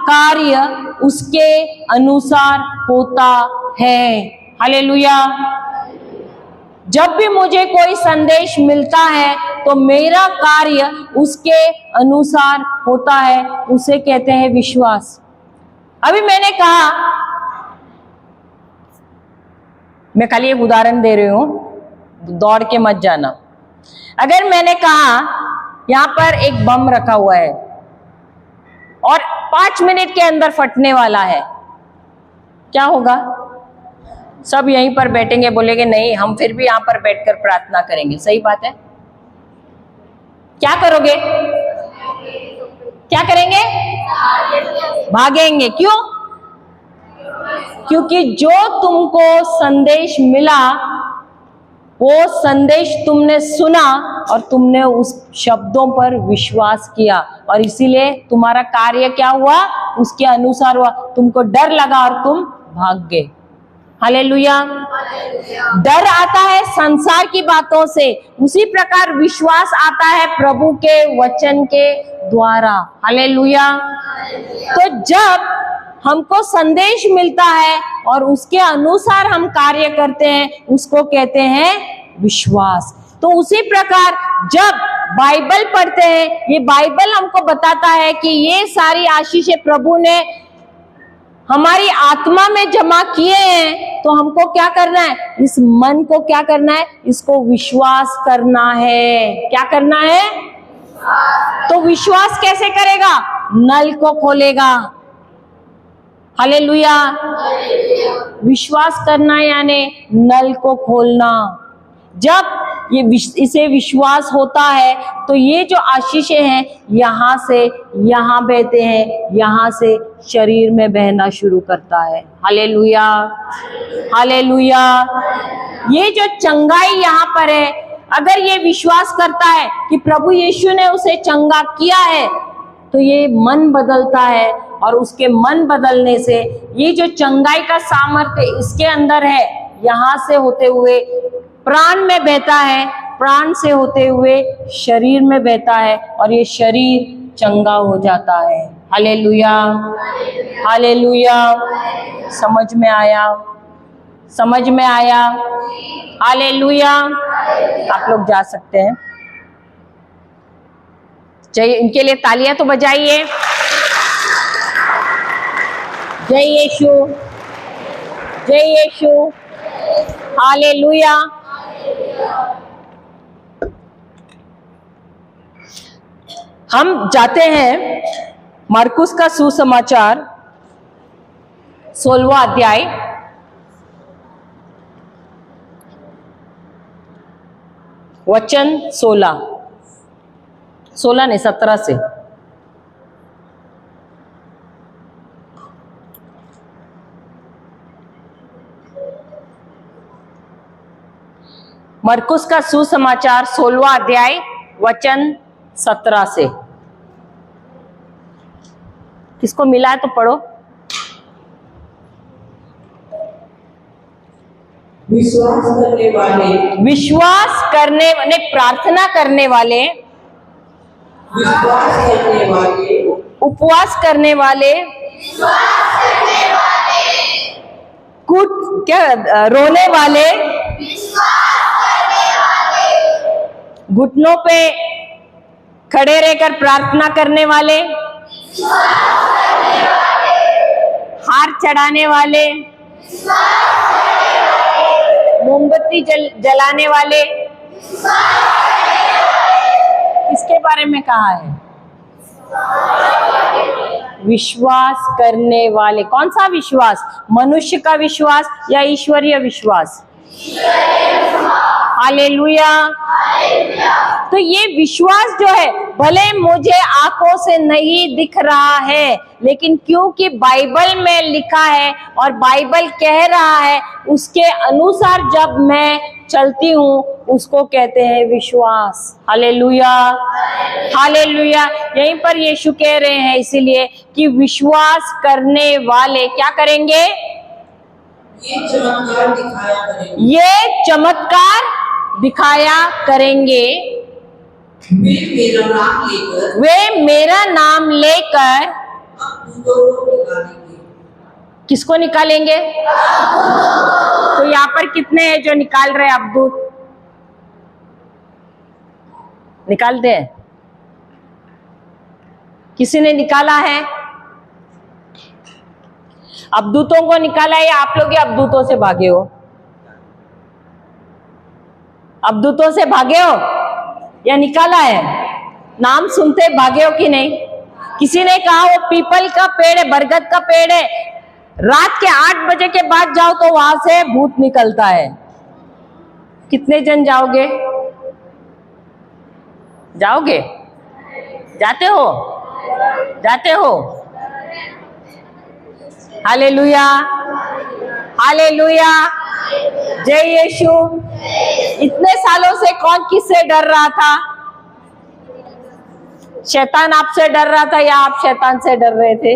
कार्य उसके अनुसार होता है। हालेलुया। जब भी मुझे कोई संदेश मिलता है तो मेरा कार्य उसके अनुसार होता है, उसे कहते हैं विश्वास। अभी मैंने कहा, मैं खाली एक उदाहरण दे रही हूं, दौड़ के मत जाना। अगर मैंने कहा यहां पर एक बम रखा हुआ है और 5 मिनट के अंदर फटने वाला है, क्या होगा? सब यहीं पर बैठेंगे, बोलेंगे नहीं, हम फिर भी यहां पर बैठकर प्रार्थना करेंगे। सही बात है। क्या करोगे? क्या करेंगे? भागेंगे। क्यों? क्योंकि जो तुमको संदेश मिला, वो संदेश तुमने सुना और तुमने उस शब्दों पर विश्वास किया, और इसीलिए तुम्हारा कार्य क्या हुआ? उसके अनुसार हुआ। तुमको डर लगा और तुम भाग गए। हालेलुया। डर आता है संसार की बातों से, उसी प्रकार विश्वास आता है प्रभु के वचन के द्वारा। हालेलुया। तो जब हमको संदेश मिलता है और उसके अनुसार हम कार्य करते हैं, उसको कहते हैं विश्वास। तो उसी प्रकार जब बाइबल पढ़ते हैं, ये बाइबल हमको बताता है कि ये सारी आशीषें प्रभु ने हमारी आत्मा में जमा किए हैं, तो हमको क्या करना है? इस मन को क्या करना है? इसको विश्वास करना है। क्या करना है? तो विश्वास कैसे करेगा? नल को खोलेगा। हालेलुया। विश्वास करना यानी नल को खोलना। जब ये इसे विश्वास होता है तो ये जो आशीषें हैं यहां से यहां बहते हैं, यहां से शरीर में बहना शुरू करता है। Hallelujah, hallelujah. ये जो चंगाई यहां पर है, अगर ये विश्वास करता है कि प्रभु यीशु ने उसे चंगा किया है, तो ये मन बदलता है और उसके मन बदलने से ये जो चंगाई का सामर्थ्य इसके अंदर है, यहाँ से होते हुए प्राण में बहता है, प्राण से होते हुए शरीर में बहता है और ये शरीर चंगा हो जाता है। Hallelujah, hallelujah. समझ में आया, समझ में आया। हालेलुया। आप लोग जा सकते हैं। चाहिए इनके लिए तालियां तो बजाइए। जय यीशु, जय यीशु। हालेलुया। हम जाते हैं मरकुस का सुसमाचार 16वां अध्याय, वचन 16 नहीं 17 से। मरकुस का सुसमाचार 16वां अध्याय वचन 17 से। किसको मिला है तो पढ़ो। विश्वास करने वाले, विश्वास करने वाले, प्रार्थना करने वाले, विश्वास करने वाले, उपवास करने वाले, कूट क्या रोने वाले, घुटनों पे खड़े रहकर प्रार्थना करने वाले, हार चढ़ाने वाले, मोमबत्ती जलाने वाले, किसके बारे में कहा है? विश्वास करने वाले। कौन सा विश्वास? मनुष्य का विश्वास या ईश्वरीय विश्वास? हालेलुया। तो ये विश्वास जो है, भले मुझे आंखों से नहीं दिख रहा है, लेकिन क्योंकि बाइबल में लिखा है और बाइबल कह रहा है, उसके अनुसार जब मैं चलती हूँ, उसको कहते हैं विश्वास। Hallelujah, hallelujah. यहीं पर यीशु कह रहे हैं इसीलिए कि विश्वास करने वाले क्या करेंगे? ये चमत्कार दिखाया करेंगे, ये चमत्कार दिखाया करेंगे। वे मेरा नाम लेकर दूतों को निकालेंगे। किसको निकालेंगे? तो यहाँ पर कितने हैं जो निकाल रहे हैं? अबदूत निकालते हैं? किसी ने निकाला है? अबदूतों को निकाला है या आप लोग अबदूतों से भागे हो? अबदूतों से भागे हो या निकाला है? नाम सुनते भागे हो कि नहीं? किसी ने कहा वो पीपल का पेड़ है, बरगद का पेड़ है, रात के 8 बजे के बाद जाओ तो वहां से भूत निकलता है। कितने जन जाओगे? जाओगे? जाते हो? जाते हो? Hallelujah, hallelujah. जय यीशु। इतने सालों से कौन किससे डर रहा था? शैतान आपसे डर रहा था या आप शैतान से डर रहे थे?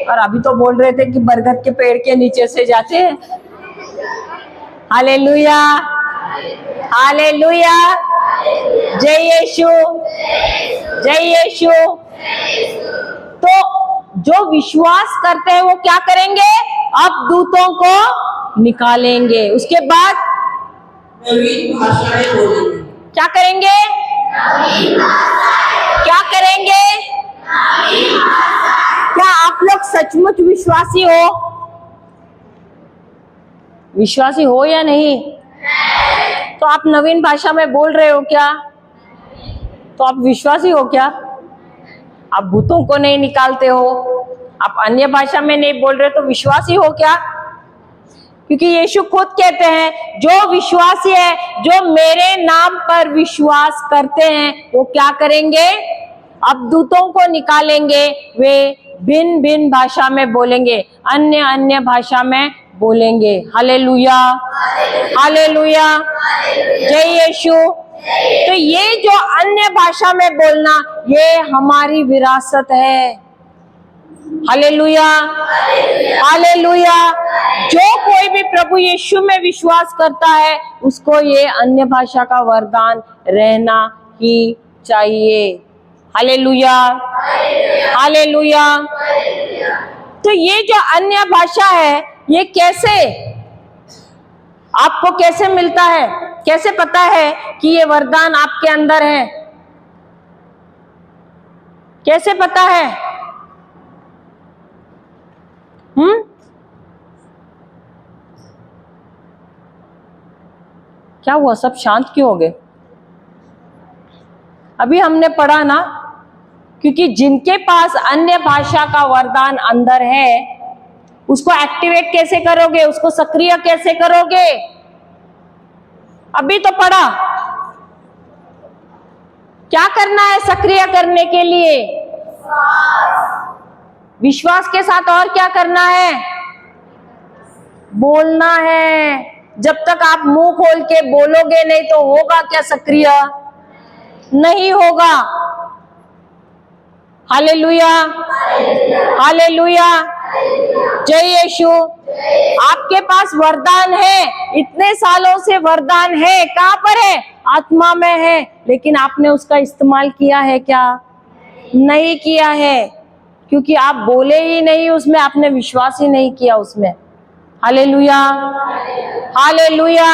और अभी तो बोल रहे थे कि बरगद के पेड़ के नीचे से जाते हैं। Hallelujah, hallelujah. जय यीशु, जय यीशु। तो जो विश्वास करते हैं वो क्या करेंगे? अब दूतों को निकालेंगे। उसके बाद नवीन भाषाएं बोलेंगे। क्या करेंगे? क्या करेंगे? क्या आप लोग सचमुच विश्वासी हो? विश्वासी हो या नहीं? तो आप नवीन भाषा में बोल रहे हो क्या? तो आप विश्वासी हो क्या? आप भूतों को नहीं निकालते हो, आप अन्य भाषा में नहीं बोल रहे, तो विश्वासी हो क्या? क्योंकि यीशु खुद कहते हैं जो विश्वासी है, जो मेरे नाम पर विश्वास करते हैं, वो क्या करेंगे? अब दूतों को निकालेंगे, वे भिन्न भिन्न भाषा में बोलेंगे, अन्य अन्य भाषा में बोलेंगे। Hallelujah, hallelujah. जय यीशु, तो ये जो अन्य भाषा में बोलना, ये हमारी विरासत है। Hallelujah, hallelujah. जो कोई भी प्रभु यीशु में विश्वास करता है, उसको ये अन्य भाषा का वरदान रहना ही चाहिए। Hallelujah, hallelujah. तो ये जो अन्य भाषा है, ये कैसे, आपको कैसे मिलता है? कैसे पता है कि ये वरदान आपके अंदर है? कैसे पता है? क्या हुआ, सब शांत क्यों हो गए? अभी हमने पढ़ा ना, क्योंकि जिनके पास अन्य भाषा का वरदान अंदर है, उसको एक्टिवेट कैसे करोगे, उसको सक्रिय कैसे करोगे? अभी तो पढ़ा। क्या करना है सक्रिय करने के लिए? विश्वास के साथ। और क्या करना है? बोलना है। जब तक आप मुंह खोल के बोलोगे नहीं, तो होगा क्या सक्रिय? नहीं होगा। हालेलुया, हालेलुया, जय यीशु। आपके पास वरदान है, इतने सालों से वरदान है। कहां पर है? आत्मा में है। लेकिन आपने उसका इस्तेमाल किया है क्या? नहीं किया है, क्योंकि आप बोले ही नहीं उसमें, आपने विश्वास ही नहीं किया उसमें। Hallelujah, hallelujah.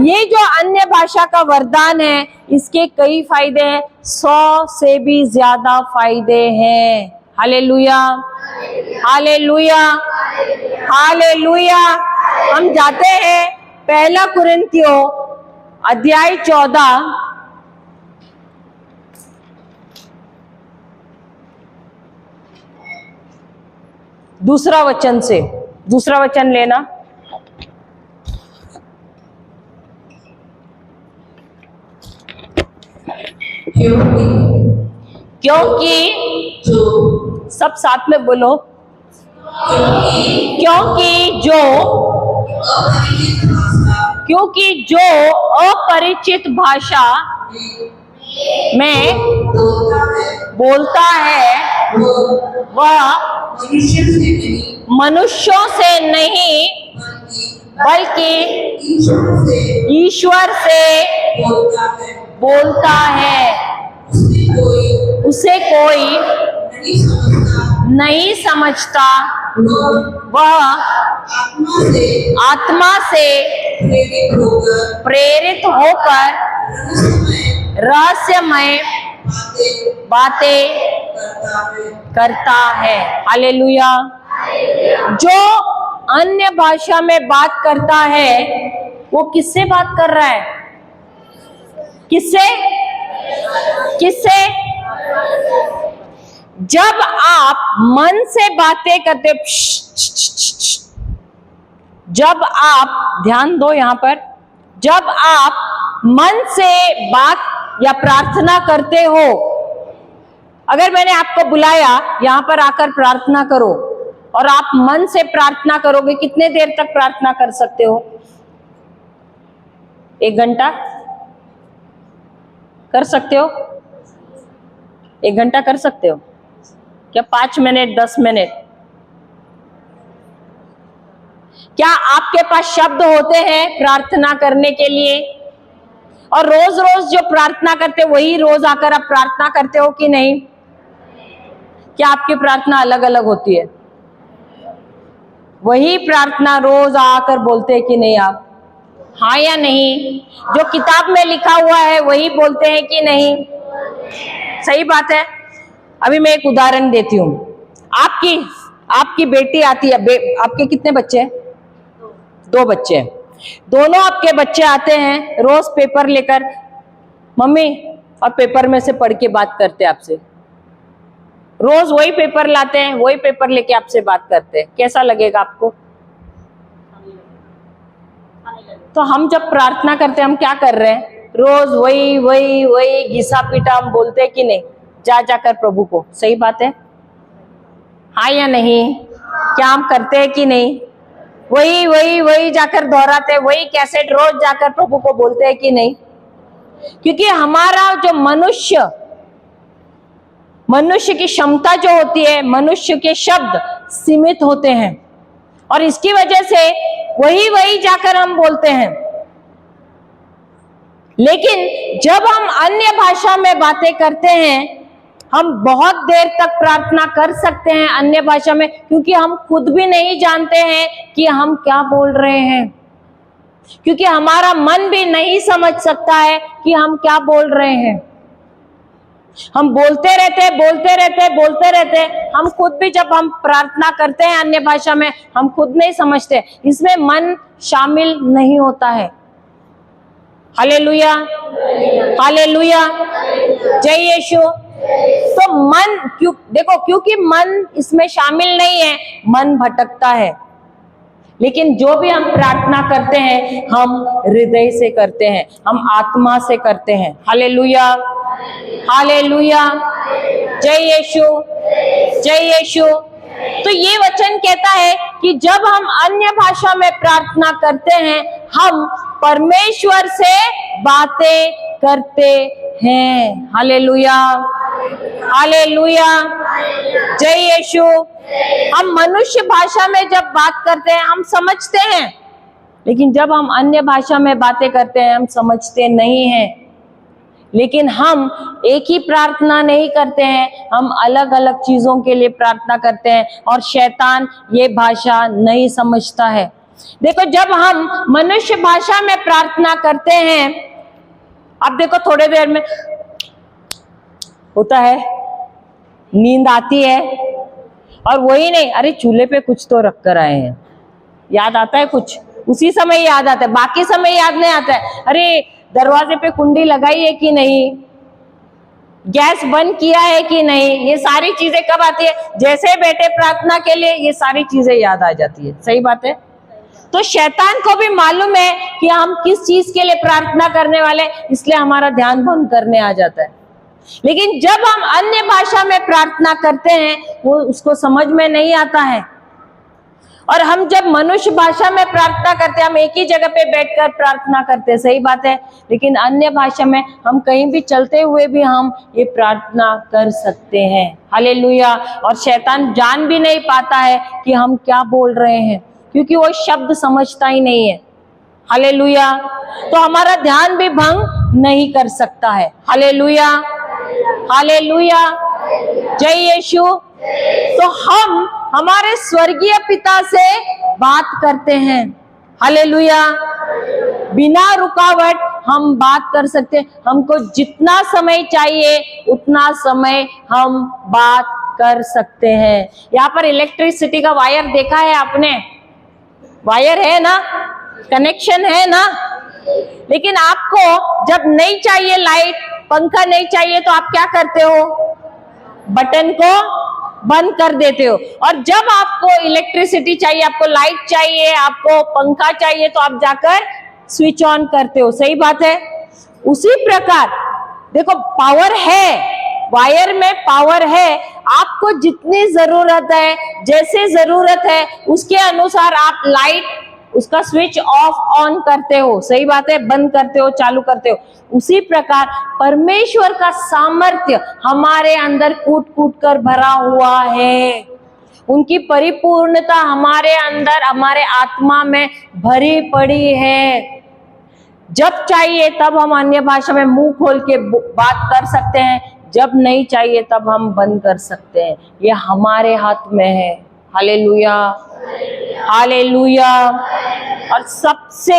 ये जो अन्य भाषा का वरदान है, इसके कई फायदे हैं, 100 से भी ज्यादा फायदे हैं। Hallelujah, hallelujah, hallelujah. हम जाते हैं 1 कुरिन्थियों अध्याय 14, दूसरा वचन से। दूसरा वचन लेना। क्योंकि जो, सब साथ में बोलो, क्योंकि जो, अपरिचित भाषा क्योंकि जो अपरिचित भाषा में बोलता है, वह मनुष्यों से नहीं बल्कि ईश्वर से बोलता है। उसे कोई नहीं समझता, वह आत्मा से प्रेरित होकर रहस्यमय बातें करता है। हालेलुया। जो अन्य भाषा में बात करता है, वो किससे बात कर रहा है? किससे? किससे? जब आप मन से बातें करते, जब आप, ध्यान दो यहां पर, जब आप मन से बात या प्रार्थना करते हो, अगर मैंने आपको बुलाया यहां पर आकर प्रार्थना करो, और आप मन से प्रार्थना करोगे, कितने देर तक प्रार्थना कर सकते हो? 1 घंटा कर सकते हो? 1 घंटा कर सकते हो क्या? 5 मिनट, 10 मिनट? क्या आपके पास शब्द होते हैं प्रार्थना करने के लिए? और रोज रोज जो प्रार्थना करते, वही रोज आकर आप प्रार्थना करते हो कि नहीं? क्या आपकी प्रार्थना अलग अलग होती है? वही प्रार्थना रोज आकर बोलते हैं कि नहीं आप? हाँ या नहीं? जो किताब में लिखा हुआ है वही बोलते हैं कि नहीं? सही बात है। अभी मैं एक उदाहरण देती हूँ। आपकी बेटी आती है, आपके कितने बच्चे हैं? 2 बच्चे हैं। दोनों आपके बच्चे आते हैं रोज पेपर लेकर, मम्मी, और पेपर में से पढ़ के बात करते हैं आपसे। रोज वही पेपर लाते हैं, वही पेपर लेके आपसे बात करते हैं। कैसा लगेगा आपको? तो हम जब प्रार्थना करते हैं, हम क्या कर रहे हैं? रोज वही वही वही घिसा पीटा हम बोलते हैं कि नहीं? जा जाकर प्रभु को। सही बात है, हाँ या नहीं? क्या हम करते हैं कि नहीं? वही वही वही जाकर दोहराते हैं, वही कैसेट रोज जाकर प्रभु को बोलते हैं कि नहीं? क्योंकि हमारा जो मनुष्य की क्षमता जो होती है, मनुष्य के शब्द सीमित होते हैं और इसकी वजह से वही जाकर हम बोलते हैं। लेकिन जब हम अन्य भाषा में बातें करते हैं, हम बहुत देर तक प्रार्थना कर सकते हैं अन्य भाषा में, क्योंकि हम खुद भी नहीं जानते हैं कि हम क्या बोल रहे हैं, क्योंकि हमारा मन भी नहीं समझ सकता है कि हम क्या बोल रहे हैं। हम बोलते रहते, हम खुद भी जब हम प्रार्थना करते हैं अन्य भाषा में, हम खुद नहीं समझते, इसमें मन शामिल नहीं होता है। हालेलुया, हालेलुया, जय यीशु। तो मन क्योंकि मन इसमें शामिल नहीं है, मन भटकता है। लेकिन जो भी हम प्रार्थना करते हैं, हम हृदय से करते हैं, हम आत्मा से करते हैं। हालेलुया, हालेलुया, जय यीशु, जय यीशु। तो ये वचन कहता है कि जब हम अन्य भाषा में प्रार्थना करते हैं, हम परमेश्वर से बातें करते हैं। हालेलुया, हालेलुया, जय यीशु। हम मनुष्य भाषा में जब बात करते हैं, हम समझते हैं, लेकिन जब हम अन्य भाषा में बातें करते हैं, हम समझते नहीं हैं। लेकिन हम एक ही प्रार्थना नहीं करते हैं, हम अलग अलग चीजों के लिए प्रार्थना करते हैं और शैतान ये भाषा नहीं समझता है। देखो, जब हम मनुष्य भाषा में प्रार्थना करते हैं, अब देखो थोड़ी देर में होता है, नींद आती है, और वही नहीं, अरे चूल्हे पे कुछ तो रख कर आए हैं, याद आता है कुछ, उसी समय याद आता है, बाकी समय याद नहीं आता है। अरे दरवाजे पे कुंडी लगाई है कि नहीं, गैस बंद किया है कि नहीं, ये सारी चीजें कब आती है? जैसे बैठे प्रार्थना के लिए ये सारी चीजें याद आ जाती है। सही बात है। तो शैतान को भी मालूम है कि हम किस चीज के लिए प्रार्थना करने वाले, इसलिए हमारा ध्यान भंग करने आ जाता है। लेकिन जब हम अन्य भाषा में प्रार्थना करते हैं, वो उसको समझ में नहीं आता है। और हम जब मनुष्य भाषा में प्रार्थना करते हैं, हम एक ही जगह पे बैठकर प्रार्थना करते हैं, सही बात है। लेकिन अन्य भाषा में हम कहीं भी चलते हुए भी हम ये प्रार्थना कर सकते हैं। हालेलुया। और शैतान जान भी नहीं पाता है कि हम क्या बोल रहे हैं, क्योंकि वो शब्द समझता ही नहीं है। हालेलुया। तो हमारा ध्यान भी भंग नहीं कर सकता है। हालेलुया, हालेलुया, जय यीशु। तो हम हमारे स्वर्गीय पिता से बात करते हैं। हालेलुया। बिना रुकावट हम बात कर सकते हैं। हमको जितना समय चाहिए उतना समय हम बात कर सकते हैं। यहाँ पर इलेक्ट्रिसिटी का वायर देखा है आपने? वायर है ना, कनेक्शन है ना। लेकिन आपको जब नहीं चाहिए लाइट, पंखा नहीं चाहिए, तो आप क्या करते हो? बटन को बंद कर देते हो। और जब आपको इलेक्ट्रिसिटी चाहिए, आपको लाइट चाहिए, आपको पंखा चाहिए, तो आप जाकर स्विच ऑन करते हो। सही बात है। उसी प्रकार देखो, पावर है, वायर में पावर है। आपको जितनी जरूरत है, जैसे जरूरत है, उसके अनुसार आप लाइट उसका स्विच ऑफ ऑन करते हो। सही बात है। बंद करते हो, चालू करते हो। उसी प्रकार परमेश्वर का सामर्थ्य हमारे अंदर कूट कूट कर भरा हुआ है। उनकी परिपूर्णता हमारे अंदर, हमारे आत्मा में भरी पड़ी है। जब चाहिए तब हम अन्य भाषा में मुंह खोल के बात कर सकते हैं, जब नहीं चाहिए तब हम बंद कर सकते हैं। ये हमारे हाथ में है। Hallelujah, hallelujah. और सबसे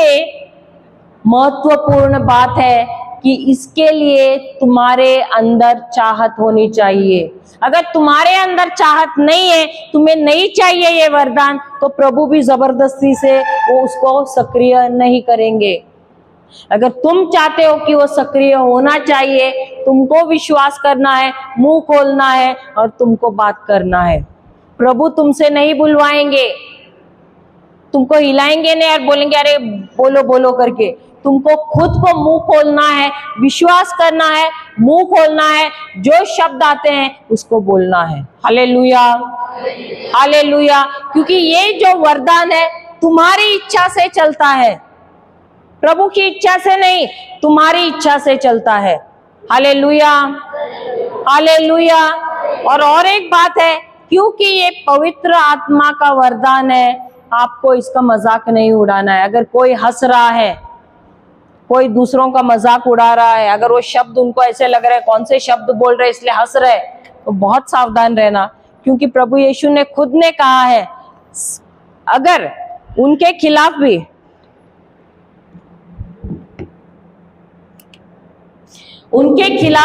महत्वपूर्ण बात है कि इसके लिए तुम्हारे अंदर चाहत होनी चाहिए। अगर तुम्हारे अंदर चाहत नहीं है, तुम्हें नहीं चाहिए ये वरदान, तो प्रभु भी जबरदस्ती से वो उसको सक्रिय नहीं करेंगे। अगर तुम चाहते हो कि वो सक्रिय होना चाहिए, तुमको विश्वास करना है, मुंह खोलना है और तुमको बात करना है। प्रभु तुमसे नहीं बुलवाएंगे, तुमको हिलाएंगे नहीं और बोलेंगे अरे बोलो बोलो करके। तुमको खुद को मुंह खोलना है, विश्वास करना है, मुंह खोलना है, जो शब्द आते हैं उसको बोलना है। Hallelujah, hallelujah. क्योंकि ये जो वरदान है तुम्हारी इच्छा से चलता है। प्रभु की इच्छा से नहीं, तुम्हारी इच्छा से चलता है। Hallelujah, hallelujah. और एक बात है, क्योंकि ये पवित्र आत्मा का वरदान है, आपको इसका मजाक नहीं उड़ाना है। अगर कोई हंस रहा है, कोई दूसरों का मजाक उड़ा रहा है, अगर वो शब्द उनको ऐसे लग रहा है कौन से शब्द बोल रहे इसलिए हंस रहे, तो बहुत सावधान रहना, क्योंकि प्रभु यीशु ने खुद ने कहा है, अगर उनके खिलाफ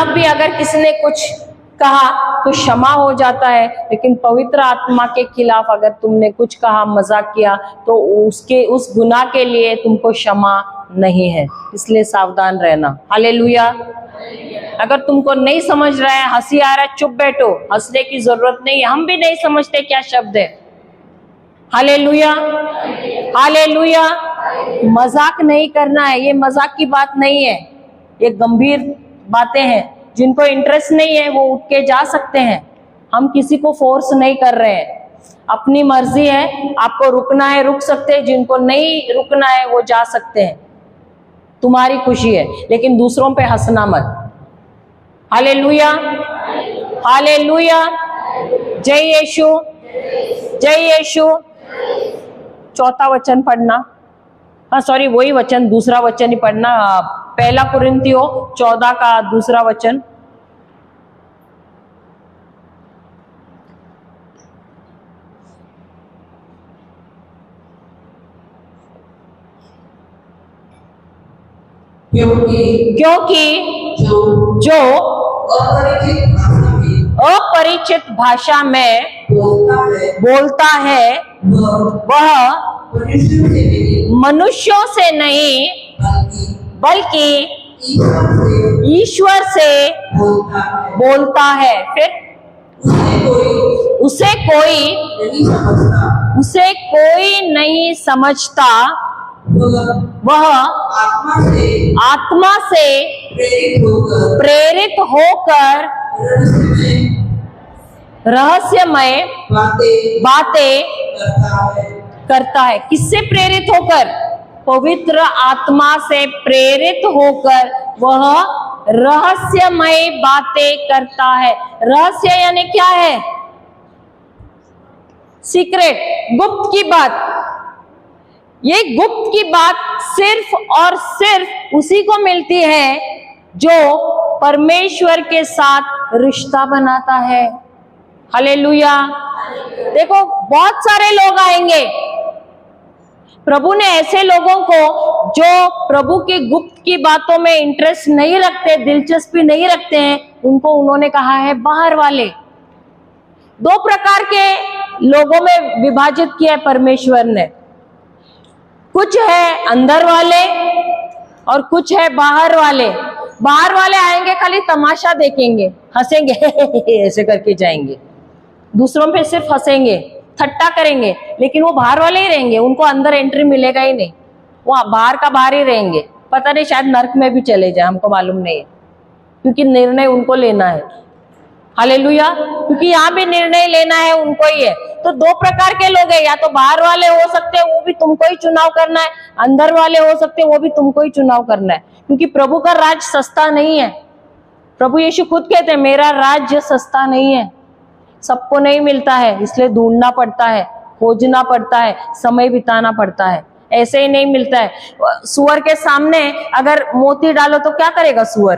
भी अगर किसी ने कुछ कहा तो क्षमा हो जाता है, लेकिन पवित्र आत्मा के खिलाफ अगर तुमने कुछ कहा, मजाक किया, तो उस गुनाह के लिए तुमको क्षमा नहीं है। इसलिए सावधान रहना। हालेलुया। अगर तुमको नहीं समझ रहा है, हंसी आ रहा है, चुप बैठो, हंसने की जरूरत नहीं है। हम भी नहीं समझते क्या शब्द है। Hallelujah, hallelujah. मजाक नहीं करना है, ये मजाक की बात नहीं है, ये गंभीर बातें हैं। जिनको इंटरेस्ट नहीं है वो उठ के जा सकते हैं, हम किसी को फोर्स नहीं कर रहे हैं, अपनी मर्जी है। आपको रुकना है रुक सकते हैं, जिनको नहीं रुकना है वो जा सकते हैं, तुम्हारी खुशी है, लेकिन दूसरों पे हंसना मत। Hallelujah, hallelujah. जय यीशु, जय यीशु। चौथा वचन पढ़ना, हाँ सॉरी वही वचन, दूसरा वचन ही पढ़ना, पहला कुरिन्थियों 14 का दूसरा वचन। क्योंकि जो अपरिचित भाषा में बोलता है वह मनुष्यों से नहीं बल्कि ईश्वर से बोलता है। फिर उसे कोई नहीं समझता, वह आत्मा से प्रेरित होकर रहस्यमय बातें करता है। किससे प्रेरित होकर? पवित्र आत्मा से प्रेरित होकर वह रहस्यमय बातें करता है। रहस्य यानी क्या है? सीक्रेट, गुप्त की बात। ये गुप्त की बात सिर्फ और सिर्फ उसी को मिलती है जो परमेश्वर के साथ रिश्ता बनाता है। हालेलुया। देखो बहुत सारे लोग आएंगे, प्रभु ने ऐसे लोगों को जो प्रभु की गुप्त की बातों में इंटरेस्ट नहीं रखते, दिलचस्पी नहीं रखते हैं, उनको उन्होंने कहा है बाहर वाले। दो प्रकार के लोगों में विभाजित किया है परमेश्वर ने, कुछ है अंदर वाले और कुछ है बाहर वाले। बाहर वाले आएंगे खाली तमाशा देखेंगे, हंसेंगे ऐसे करके जाएंगे, दूसरों पे सिर्फ हंसेंगे, ठट्टा करेंगे, लेकिन वो बाहर वाले ही रहेंगे, उनको अंदर एंट्री मिलेगा ही नहीं, वो बाहर का बाहर ही रहेंगे। पता नहीं शायद नर्क में भी चले जाए, हमको मालूम नहीं है, क्योंकि निर्णय उनको लेना है। हालेलुया। क्योंकि यहाँ भी निर्णय लेना है उनको ही है। तो दो प्रकार के लोग हैं, या तो बाहर वाले हो सकते हैं, वो भी तुमको ही चुनाव करना है, अंदर वाले हो सकते हैं, वो भी तुमको ही चुनाव करना है। क्योंकि प्रभु का राज सस्ता नहीं है। प्रभु यीशु खुद कहते हैं मेरा राज्य सस्ता नहीं है, सबको नहीं मिलता है, इसलिए ढूंढना पड़ता है, खोजना पड़ता है, समय बिताना पड़ता है, ऐसे ही नहीं मिलता है। सुअर के सामने अगर मोती डालो तो क्या करेगा सुअर?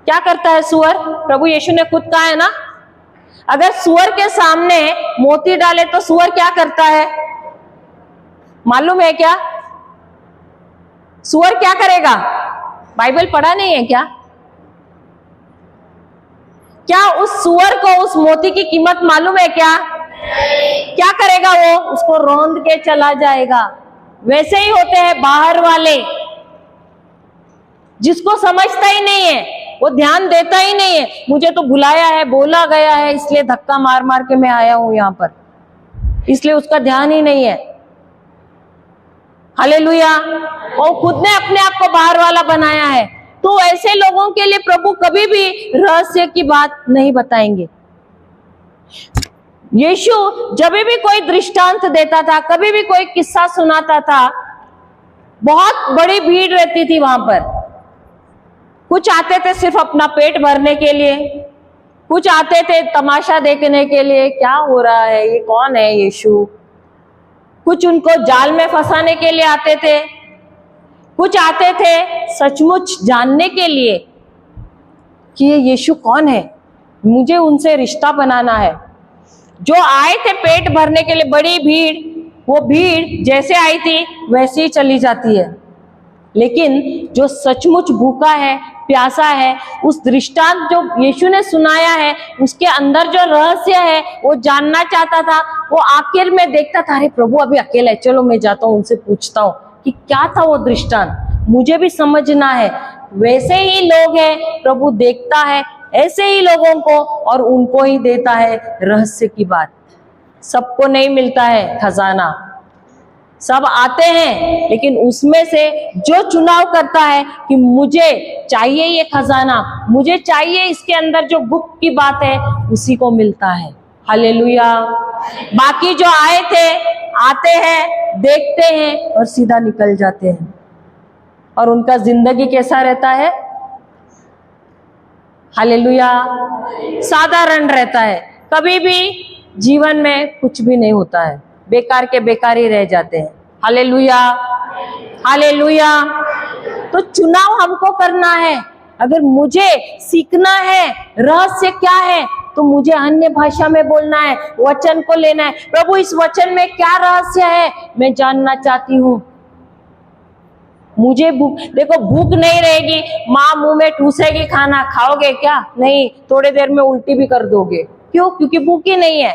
क्या करता है सुअर? प्रभु यीशु ने खुद कहा है ना, अगर सुअर के सामने मोती डाले तो सुअर क्या करता है? मालूम है क्या? सुअर क्या करेगा? बाइबल पढ़ा नहीं है क्या? क्या उस सुअर को उस मोती की कीमत मालूम है क्या? क्या करेगा वो? उसको रौंद के चला जाएगा। वैसे ही होते हैं बाहर वाले, जिसको समझता ही नहीं है, वो ध्यान देता ही नहीं है। मुझे तो बुलाया है, बोला गया है, इसलिए धक्का मार मार के मैं आया हूं यहाँ पर, इसलिए उसका ध्यान ही नहीं है। हालेलुया। वो खुद ने अपने आप को बाहर वाला बनाया है। तो ऐसे लोगों के लिए प्रभु कभी भी रहस्य की बात नहीं बताएंगे। यीशु जब भी कोई दृष्टांत देता था, कभी भी कोई किस्सा सुनाता था, बहुत बड़ी भीड़ रहती थी वहां पर। कुछ आते थे सिर्फ अपना पेट भरने के लिए, कुछ आते थे तमाशा देखने के लिए, क्या हो रहा है, ये कौन है यीशु। कुछ उनको जाल में फंसाने के लिए आते थे, कुछ आते थे सचमुच जानने के लिए कि ये यीशु कौन है, मुझे उनसे रिश्ता बनाना है। जो आए थे पेट भरने के लिए, बड़ी भीड़, वो भीड़ जैसे आई थी वैसे ही चली जाती है। लेकिन जो सचमुच भूखा है, प्यासा है, उस दृष्टांत जो यीशु ने सुनाया है, उसके अंदर जो रहस्य है वो जानना चाहता था। वो आखिर में देखता था, अरे प्रभु अभी अकेला है, चलो मैं जाता हूँ, उनसे पूछता हूँ कि क्या था वो दृष्टांत, मुझे भी समझना है। वैसे ही लोग हैं, प्रभु देखता है ऐसे ही लोगों को और उनको ही देता है रहस्य की बात। सबको नहीं मिलता है खजाना, सब आते हैं, लेकिन उसमें से जो चुनाव करता है कि मुझे चाहिए ये खजाना, मुझे चाहिए इसके अंदर जो गुप्त की बात है, उसी को मिलता है। हालेलुया। बाकी जो आए थे, आते हैं, देखते हैं और सीधा निकल जाते हैं। और उनका जिंदगी कैसा रहता है? हालेलुया, साधारण रहता है। कभी भी जीवन में कुछ भी नहीं होता है, बेकार के बेकार ही रह जाते हैं। Hallelujah, hallelujah. तो चुनाव हमको करना है। अगर मुझे सीखना है रहस्य क्या है, तो मुझे अन्य भाषा में बोलना है, वचन को लेना है। प्रभु इस वचन में क्या रहस्य है, मैं जानना चाहती हूँ। मुझे भूख, देखो भूख नहीं रहेगी, माँ मुंह में ठूसेगी, खाना खाओगे क्या? नहीं, थोड़ी देर में उल्टी भी कर दोगे। क्यों? क्योंकि भूख ही नहीं है।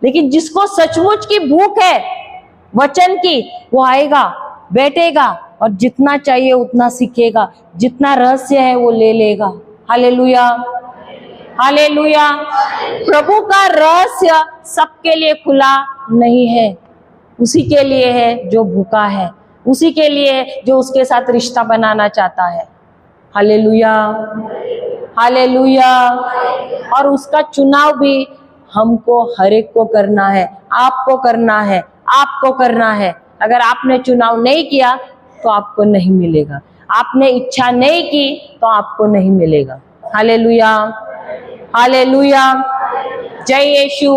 लेकिन जिसको सचमुच की भूख है वचन की, वो आएगा, बैठेगा और जितना चाहिए उतना सीखेगा, जितना रहस्य है वो ले लेगा। Hallelujah, hallelujah. प्रभु का रहस्य सबके लिए खुला नहीं है, उसी के लिए है जो भूखा है, उसी के लिए है जो उसके साथ रिश्ता बनाना चाहता है। Hallelujah, hallelujah. और उसका चुनाव भी हमको हर एक को करना है, आपको करना है, आपको करना है। अगर आपने चुनाव नहीं किया तो आपको नहीं मिलेगा, आपने इच्छा नहीं की तो आपको नहीं मिलेगा। हालेलुया, हालेलुया, जय यीशु।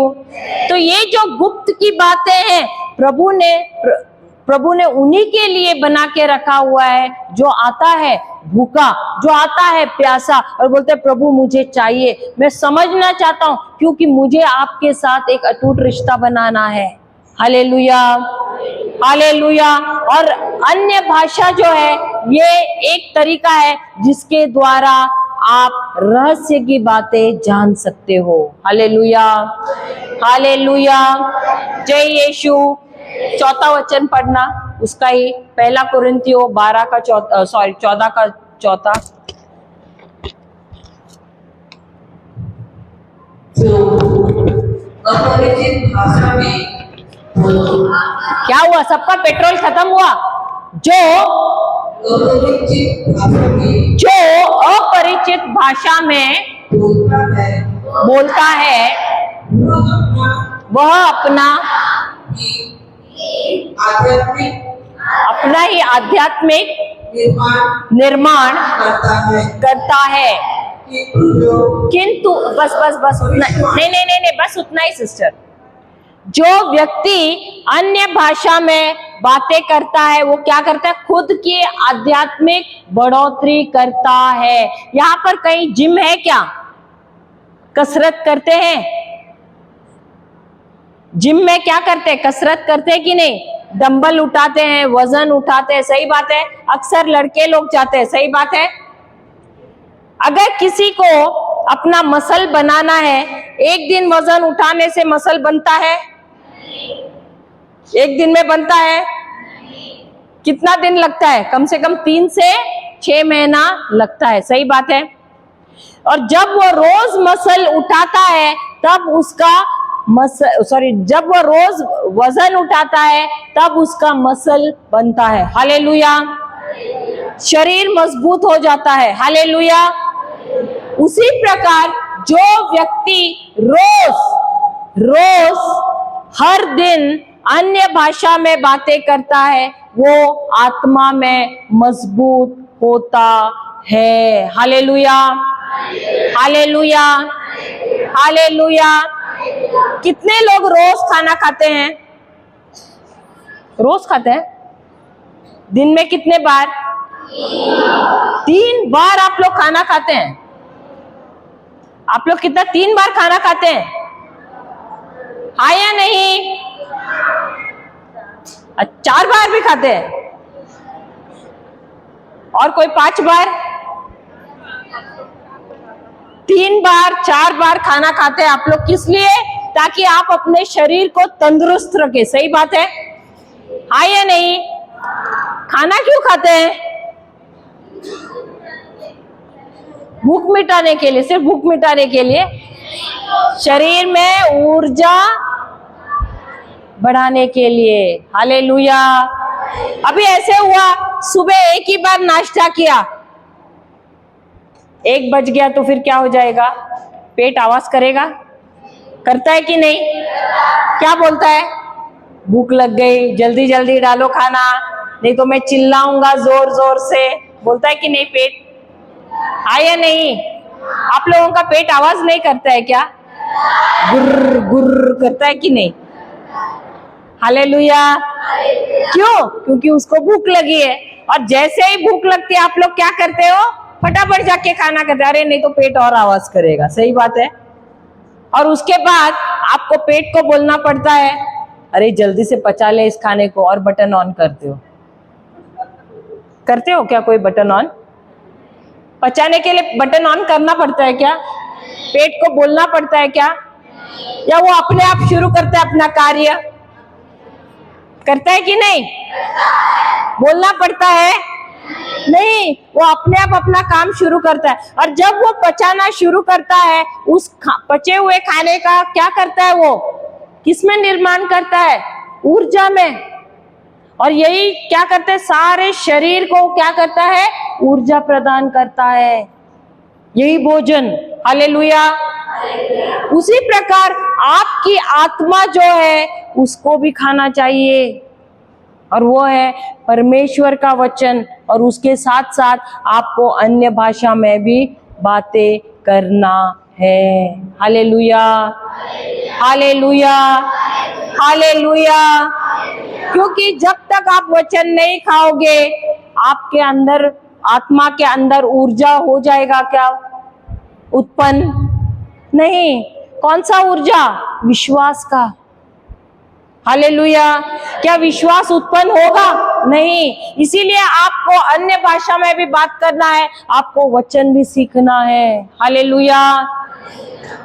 तो ये जो गुप्त की बातें हैं, प्रभु ने उन्हीं के लिए बना के रखा हुआ है, जो आता है भूखा, जो आता है प्यासा और बोलते हैं प्रभु मुझे चाहिए, मैं समझना चाहता हूँ, क्योंकि मुझे आपके साथ एक अटूट रिश्ता बनाना है। Hallelujah, hallelujah. और अन्य भाषा जो है, ये एक तरीका है जिसके द्वारा आप रहस्य की बातें जान सकते हो। हालेलुया, हालेलुया, जय यीशु। चौथा वचन पढ़ना, उसका ही, 1 कुरिन्थियों 14 का चौथा। जो अपरिचित भाषा में क्या हुआ? सबका पेट्रोल खत्म हुआ। जो अपरिचित भाषा में अपरिचित भाषा में बोलता है, वह अपना ही आध्यात्मिक निर्माण करता है। किंतु बस उतना नहीं, बस उतना ही सिस्टर। जो व्यक्ति अन्य भाषा में बातें करता है, वो क्या करता है? खुद की आध्यात्मिक बढ़ोतरी करता है। यहाँ पर कहीं जिम है क्या? कसरत करते हैं? जिम में क्या करते हैं? कसरत करते हैं कि नहीं? डंबल उठाते हैं, वजन उठाते हैं, सही बात है। अक्सर लड़के लोग जाते हैं, सही बात है। अगर किसी को अपना मसल बनाना है, एक दिन वजन उठाने से मसल बनता है? एक दिन में बनता है? कितना दिन लगता है? कम से कम 3 से 6 महीना लगता है, सही बात है। और जब वो रोज मसल उठाता है, तब उसका जब वो रोज वजन उठाता है, तब उसका मसल बनता है। हालेलुया, शरीर मजबूत हो जाता है। हालेलुया। उसी प्रकार जो व्यक्ति रोज हर दिन अन्य भाषा में बातें करता है, वो आत्मा में मजबूत होता है। Hallelujah, hallelujah, hallelujah. कितने लोग रोज खाना खाते हैं? रोज खाते हैं? दिन में कितने बार? 3 बार आप लोग खाना खाते हैं। आप लोग कितना 3 बार खाना खाते हैं? हाँ या नहीं? 4 बार भी खाते हैं? और कोई 5 बार? 3 बार 4 बार खाना खाते हैं आप लोग, किस लिए? ताकि आप अपने शरीर को तंदुरुस्त रखें। सही बात है? हाँ या नहीं? खाना क्यों खाते हैं? भूख मिटाने के लिए, सिर्फ भूख मिटाने के लिए। शरीर में ऊर्जा बढ़ाने के लिए। हालेलुया। अभी ऐसे हुआ, सुबह एक ही बार नाश्ता किया, 1 बज गया तो फिर क्या हो जाएगा? पेट आवाज करेगा? करता है कि नहीं? क्या बोलता है? भूख लग गई, जल्दी जल्दी डालो खाना, नहीं तो मैं चिल्लाऊंगा जोर जोर से। बोलता है कि नहीं पेट? हाँ या नहीं? आप लोगों का पेट आवाज नहीं करता है क्या? गुर्र गुर्र करता है कि नहीं? हालेलुया। क्यों? क्योंकि उसको भूख लगी है। और जैसे ही भूख लगती है आप लोग क्या करते हो? फटाफट जाके खाना खाते। अरे नहीं तो पेट और आवाज करेगा। सही बात है? और उसके बाद आपको पेट को बोलना पड़ता है, अरे जल्दी से पचा ले इस खाने को, और बटन ऑन करते हो। करते हो क्या कोई बटन ऑन? पचाने के लिए बटन ऑन करना पड़ता है क्या? पेट को बोलना पड़ता है क्या? या वो अपने आप शुरू करता है अपना कार्य? करता है कि नहीं? बोलना पड़ता है? नहीं, वो अपने आप अपना काम शुरू करता है। और जब वो पचाना शुरू करता है, उस पचे हुए खाने का क्या करता है? वो किसमें निर्माण करता है? ऊर्जा में। और यही क्या करते हैं? सारे शरीर को क्या करता है? ऊर्जा प्रदान करता है यही भोजन। हालेलुया। उसी प्रकार आपकी आत्मा जो है उसको भी खाना चाहिए, और वो है परमेश्वर का वचन। और उसके साथ साथ आपको अन्य भाषा में भी बातें करना है। Hallelujah, hallelujah, hallelujah. क्योंकि जब तक आप वचन नहीं खाओगे, आपके अंदर, आत्मा के अंदर ऊर्जा हो जाएगा क्या उत्पन्न? नहीं। कौन सा ऊर्जा? विश्वास का। हालेलुया। क्या विश्वास उत्पन्न होगा? नहीं। इसीलिए आपको अन्य भाषा में भी बात करना है, आपको वचन भी सीखना है। हालेलुया।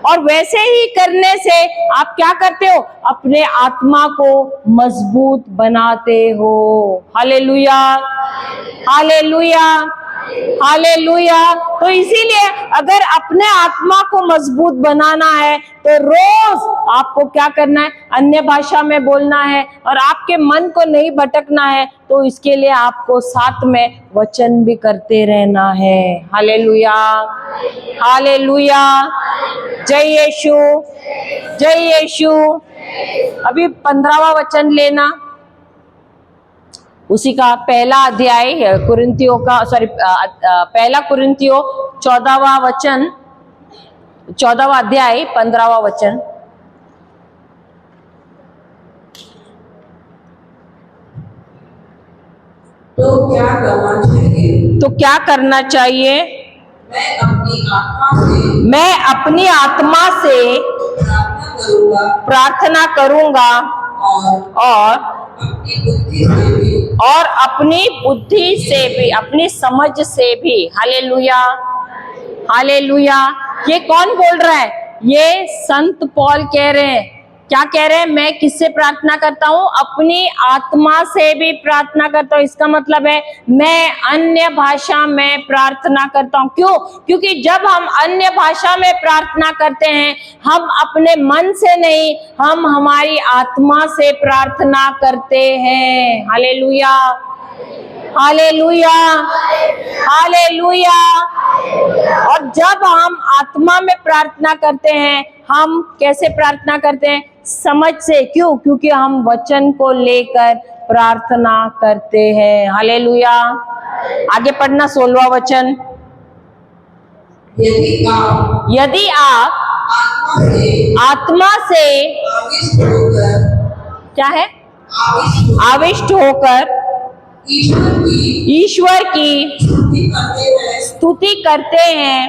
और वैसे ही करने से आप क्या करते हो? अपने आत्मा को मजबूत बनाते हो। Hallelujah, hallelujah, hallelujah. तो इसीलिए अगर अपने आत्मा को मजबूत बनाना है तो रोज आपको क्या करना है? अन्य भाषा में बोलना है। और आपके मन को नहीं भटकना है, तो इसके लिए आपको साथ में वचन भी करते रहना है। Hallelujah, hallelujah. जय यीशु, जय यीशु। अभी 15वां वचन लेना, उसी का पहला अध्याय कुरिन्थियों का, पहला कुरिन्थियों 14वां वचन, 14वां अध्याय 15वां वचन। तो क्या करना चाहिए? तो क्या करना चाहिए? मैं अपनी आत्मा से प्रार्थना करूंगा और अपनी बुद्धि से भी, अपनी समझ से भी। Hallelujah, hallelujah. ये कौन बोल रहा है? ये संत पौल कह रहे हैं। क्या कह रहे हैं? मैं किससे प्रार्थना करता हूं? अपनी आत्मा से भी प्रार्थना करता हूं। इसका मतलब है मैं अन्य भाषा में प्रार्थना करता हूं। क्यों? क्योंकि जब हम अन्य भाषा में प्रार्थना करते हैं, हम अपने मन से नहीं, हम हमारी आत्मा से प्रार्थना करते हैं। Hallelujah, hallelujah, hallelujah. और जब हम आत्मा में प्रार्थना करते हैं, हम कैसे प्रार्थना करते हैं? समझ से। क्यों? क्योंकि हम वचन को लेकर प्रार्थना करते हैं। हालेलुया। आगे पढ़ना 16वां वचन। यदि आप आत्मा से आविष्ट होकर क्या है? आविष्ट होकर ईश्वर की स्तुति करते हैं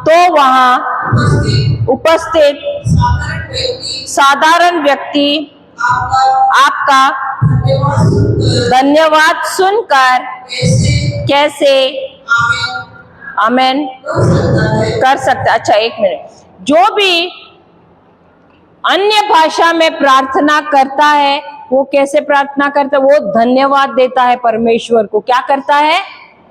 तो वहाँ उपस्थित साधारण व्यक्ति आपका धन्यवाद सुनकर कैसे आमेन कर सकता। अच्छा एक मिनट। जो भी अन्य भाषा में प्रार्थना करता है वो कैसे प्रार्थना करता है? वो धन्यवाद देता है परमेश्वर को। क्या करता है?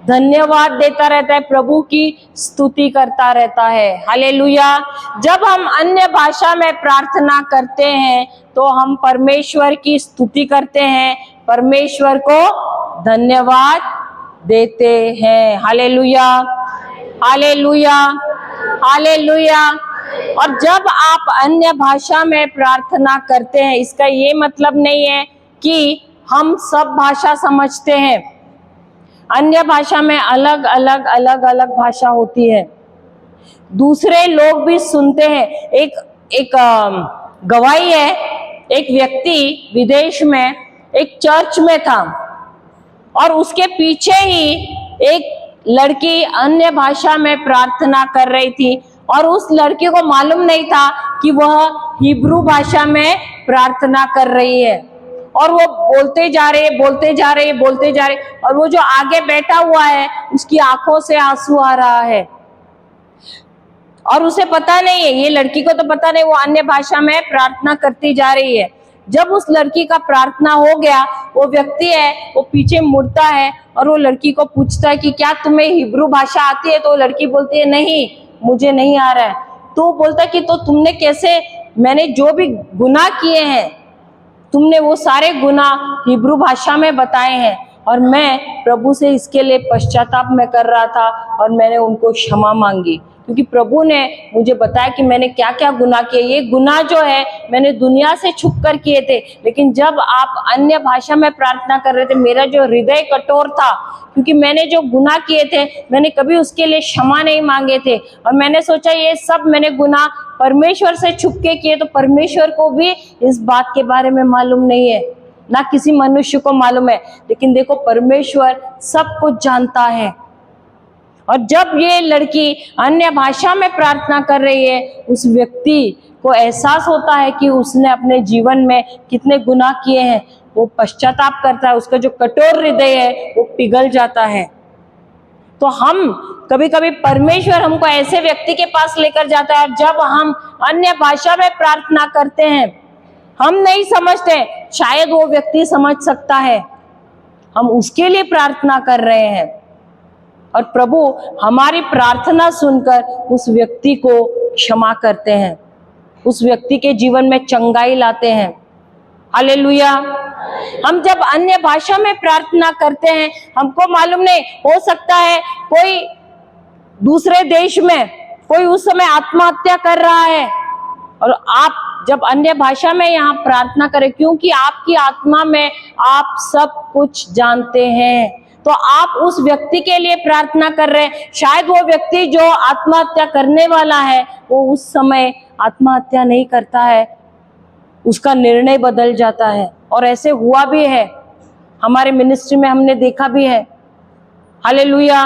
धन्यवाद देता रहता है, प्रभु की स्तुति करता रहता है। हालेलुया। जब हम अन्य भाषा में प्रार्थना करते हैं तो हम परमेश्वर की स्तुति करते हैं, परमेश्वर को धन्यवाद देते हैं। Hallelujah, hallelujah, hallelujah. और जब आप अन्य भाषा में प्रार्थना करते हैं, इसका ये मतलब नहीं है कि हम सब भाषा समझते हैं। अन्य भाषा में अलग अलग अलग अलग भाषा होती है, दूसरे लोग भी सुनते हैं। एक गवाही है, एक व्यक्ति विदेश में एक चर्च में था और उसके पीछे ही एक लड़की अन्य भाषा में प्रार्थना कर रही थी और उस लड़की को मालूम नहीं था कि वह हिब्रू भाषा में प्रार्थना कर रही है। और वो बोलते जा रहे, बोलते जा रहे, बोलते जा रहे, और वो जो आगे बैठा हुआ है उसकी आंखों से आंसू आ रहा है और उसे पता नहीं है, ये लड़की को तो पता नहीं, वो अन्य भाषा में प्रार्थना करती जा रही है। जब उस लड़की का प्रार्थना हो गया, वो व्यक्ति है वो पीछे मुड़ता है और वो लड़की को पूछता है कि क्या तुम्हें हिब्रू भाषा आती है? तो वो लड़की बोलती है नहीं, मुझे नहीं आ रहा है। तो बोलता है कि तो तुमने कैसे, मैंने जो भी गुनाह किए हैं तुमने वो सारे गुनाह हिब्रू भाषा में बताए हैं और मैं प्रभु से इसके लिए पश्चाताप में कर रहा था और मैंने उनको क्षमा मांगी, क्योंकि प्रभु ने मुझे बताया कि मैंने क्या क्या गुनाह किए। ये गुनाह जो है मैंने दुनिया से छुप कर किए थे, लेकिन जब आप अन्य भाषा में प्रार्थना कर रहे थे, मेरा जो हृदय कठोर था, क्योंकि मैंने जो गुनाह किए थे मैंने कभी उसके लिए क्षमा नहीं मांगे थे और मैंने सोचा ये सब मैंने गुनाह परमेश्वर से छुप के किए, तो परमेश्वर को भी इस बात के बारे में मालूम नहीं है, ना किसी मनुष्य को मालूम है। लेकिन देखो परमेश्वर सब कुछ जानता है। और जब ये लड़की अन्य भाषा में प्रार्थना कर रही है, उस व्यक्ति को एहसास होता है कि उसने अपने जीवन में कितने गुनाह किए हैं। वो पश्चाताप करता है, उसका जो कठोर हृदय है वो पिघल जाता है। तो हम कभी कभी परमेश्वर हमको ऐसे व्यक्ति के पास लेकर जाता है, जब हम अन्य भाषा में प्रार्थना करते हैं, हम नहीं समझते, शायद वो व्यक्ति समझ सकता है, हम उसके लिए प्रार्थना कर रहे हैं और प्रभु हमारी प्रार्थना सुनकर उस व्यक्ति को क्षमा करते हैं, उस व्यक्ति के जीवन में चंगाई लाते हैं। हालेलुया। हम जब अन्य भाषा में प्रार्थना करते हैं, हमको मालूम नहीं, हो सकता है कोई दूसरे देश में कोई उस समय आत्महत्या कर रहा है और आप जब अन्य भाषा में यहाँ प्रार्थना करें, क्योंकि आपकी आत्मा में आप सब कुछ जानते हैं, तो आप उस व्यक्ति के लिए प्रार्थना कर रहे हैं। शायद वो व्यक्ति जो आत्महत्या करने वाला है वो उस समय आत्महत्या नहीं करता है, उसका निर्णय बदल जाता है। और ऐसे हुआ भी है, हमारे मिनिस्ट्री में हमने देखा भी है। Hallelujah,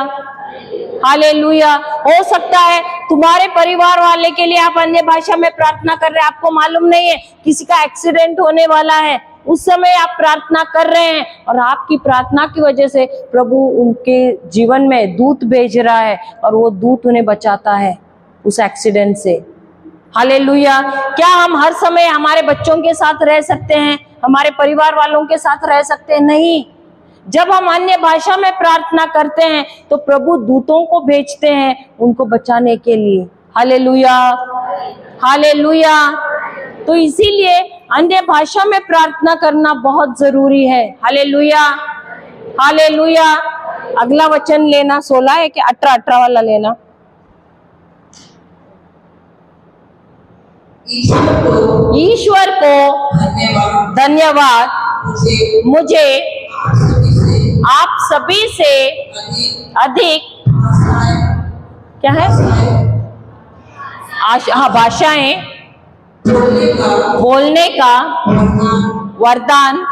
hallelujah. हो सकता है तुम्हारे परिवार वाले के लिए आप अन्य भाषा में प्रार्थना कर रहे हैं, आपको मालूम नहीं है किसी का एक्सीडेंट होने वाला है, उस समय आप प्रार्थना कर रहे हैं और आपकी प्रार्थना की वजह से प्रभु उनके जीवन में दूत भेज रहा है और वो दूत उन्हें बचाता है उस एक्सीडेंट से। हालेलुया। क्या हम हर समय हमारे बच्चों के साथ रह सकते हैं, हमारे परिवार वालों के साथ रह सकते हैं? नहीं। जब हम अन्य भाषा में प्रार्थना करते हैं तो प्रभु दूतों को भेजते हैं उनको बचाने के लिए। Hallelujah, hallelujah. तो इसीलिए अन्य भाषा में प्रार्थना करना बहुत जरूरी है। Hallelujah, hallelujah. अगला वचन लेना 16 है कि 18 वाला लेना। ईश्वर को धन्यवाद मुझे मुझे आप सभी से अधिक क्या है भाषाएं बोलने का वरदान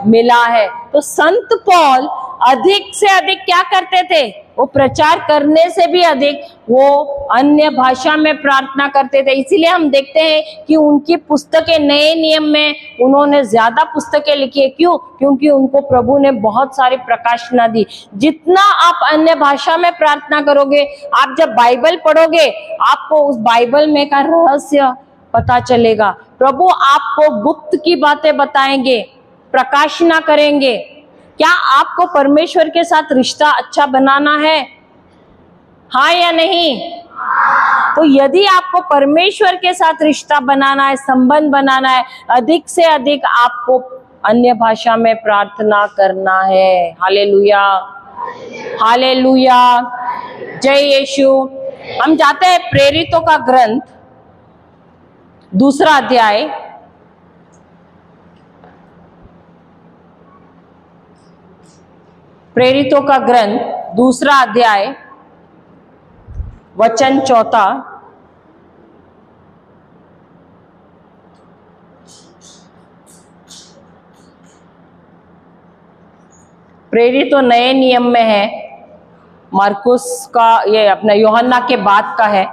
मिला है। तो संत पौल अधिक से अधिक क्या करते थे? वो प्रचार करने से भी अधिक वो अन्य भाषा में प्रार्थना करते थे। इसीलिए हम देखते हैं कि उनकी पुस्तकें नए नियम में उन्होंने ज्यादा पुस्तकें लिखी है। क्यों? क्योंकि उनको प्रभु ने बहुत सारी प्रकाशना दी। जितना आप अन्य भाषा में प्रार्थना करोगे, आप जब बाइबल पढ़ोगे, आपको उस बाइबल में का रहस्य पता चलेगा। प्रभु आपको गुप्त की बातें बताएंगे, प्रकाशना करेंगे। क्या आपको परमेश्वर के साथ रिश्ता अच्छा बनाना है? हाँ या नहीं? तो यदि आपको परमेश्वर के साथ रिश्ता बनाना है, संबंध बनाना है, अधिक से अधिक आपको अन्य भाषा में प्रार्थना करना है। हालेलुया, हालेलुया, जय यीशु। हम जाते हैं प्रेरितों का ग्रंथ, दूसरा अध्याय। प्रेरितों का ग्रंथ दूसरा अध्याय वचन 4। प्रेरितों नए नियम में है, मार्कुस का, ये अपना यूहन्ना के बाद का है।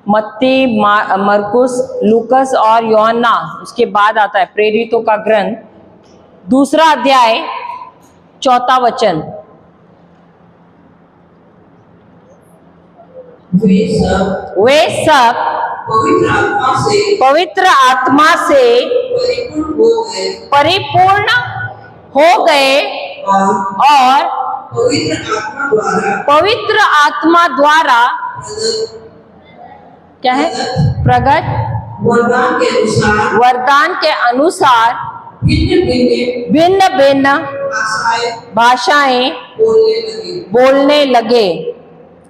मत्ती, मरकुस, लूकस और यूहन्ना उसके बाद आता है। प्रेरितों का ग्रंथ दूसरा अध्याय 4 वचन। वे सब पवित्र आत्मा से परिपूर्ण हो गए और पवित्र आत्मा द्वारा क्या है? प्रगट वरदान के अनुसार भिन्न भिन्न भाषाएं बोलने लगे।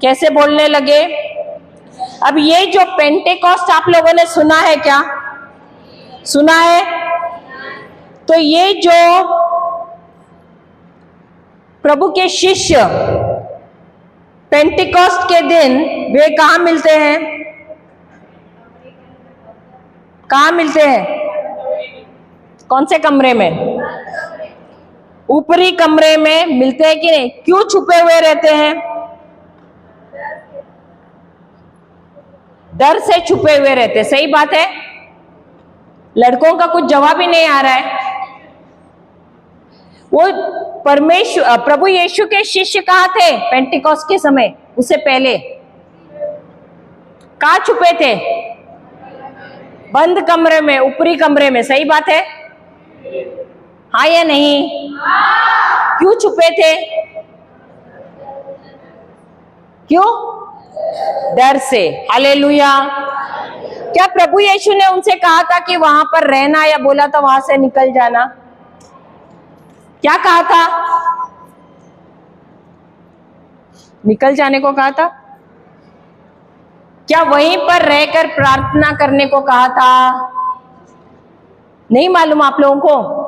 कैसे बोलने लगे? अब ये जो पेंटेकोस्ट आप लोगों ने सुना है, क्या सुना है? तो ये जो प्रभु के शिष्य पेंटेकोस्ट के दिन वे कहाँ मिलते हैं? कहाँ मिलते हैं? कौन से कमरे में? ऊपरी कमरे में मिलते हैं कि नहीं? क्यों छुपे हुए रहते हैं? डर से छुपे हुए रहते। सही बात है। लड़कों का कुछ जवाब ही नहीं आ रहा है। वो परमेश्वर प्रभु यीशु के शिष्य कहाँ थे पेंटिकोस्ट के समय? उससे पहले कहाँ छुपे थे? बंद कमरे में, ऊपरी कमरे में। सही बात है, हाँ या नहीं? क्यों छुपे थे? क्यों? डर से। हालेलुया। क्या प्रभु यीशु ने उनसे कहा था कि वहां पर रहना, या बोला था वहां से निकल जाना? क्या कहा था? निकल जाने को कहा था? क्या वहीं पर रहकर प्रार्थना करने को कहा था? नहीं मालूम आप लोगों को?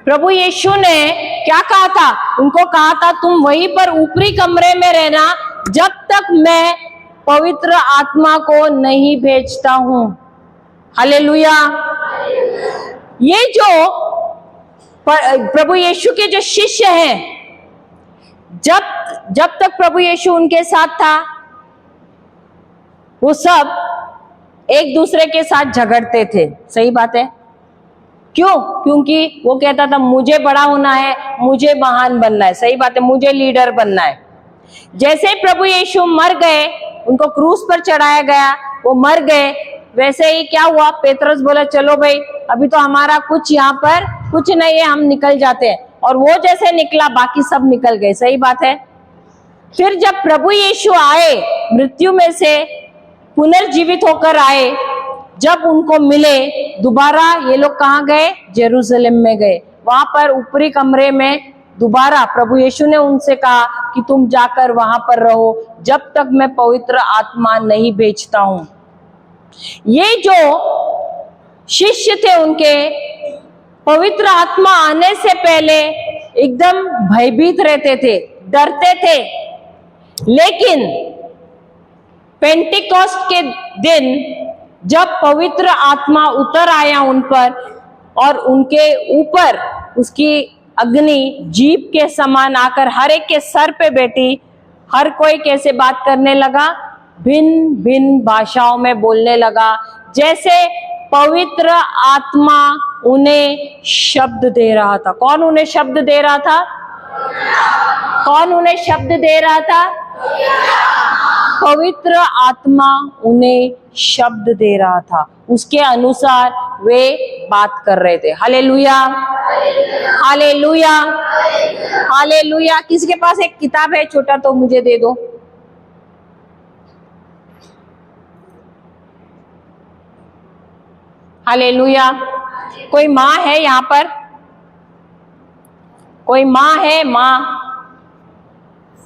प्रभु यीशु ने क्या कहा था? उनको कहा था तुम वहीं पर ऊपरी कमरे में रहना जब तक मैं पवित्र आत्मा को नहीं भेजता हूं। हालेलुया। ये जो प्रभु यीशु के जो शिष्य हैं, जब तक प्रभु यीशु उनके साथ था, वो सब एक दूसरे के साथ झगड़ते थे। सही बात है। क्यों? क्योंकि वो कहता था मुझे बड़ा होना है, मुझे महान बनना है। सही बात है, मुझे लीडर बनना है। जैसे ही प्रभु यीशु मर गए, उनको क्रूस पर चढ़ाया गया, वो मर गए, वैसे ही क्या हुआ? पेतरस बोला चलो भाई, अभी तो हमारा कुछ यहाँ पर कुछ नहीं है, हम निकल जाते हैं। और वो जैसे निकला, बाकी सब निकल गए। सही बात है। फिर जब प्रभु यीशु आए, मृत्यु में से पुनर्जीवित होकर आए, जब उनको मिले दोबारा, ये लोग कहाँ गए? जेरूसलम में गए। वहां पर ऊपरी कमरे में दोबारा प्रभु यीशु ने उनसे कहा कि तुम जाकर वहां पर रहो जब तक मैं पवित्र आत्मा नहीं भेजता हूं। ये जो शिष्य थे उनके, पवित्र आत्मा आने से पहले एकदम भयभीत रहते थे, डरते थे। लेकिन पेंटिकॉस्ट के दिन जब पवित्र आत्मा उतर आया उन पर और उनके ऊपर उसकी अग्नि जीभ के समान आकर हर एक के सर पे बैठी, हर कोई कैसे बात करने लगा, भिन्न भिन्न भाषाओं में बोलने लगा, जैसे पवित्र आत्मा उन्हें शब्द दे रहा था। कौन उन्हें शब्द दे रहा था? कौन उन्हें शब्द दे रहा था? पवित्र आत्मा उन्हें शब्द दे रहा था, उसके अनुसार वे बात कर रहे थे। Hallelujah, hallelujah, hallelujah. किसी के पास एक किताब है छोटा तो मुझे दे दो। हालेलुया। कोई माँ है यहाँ पर? कोई माँ है? माँ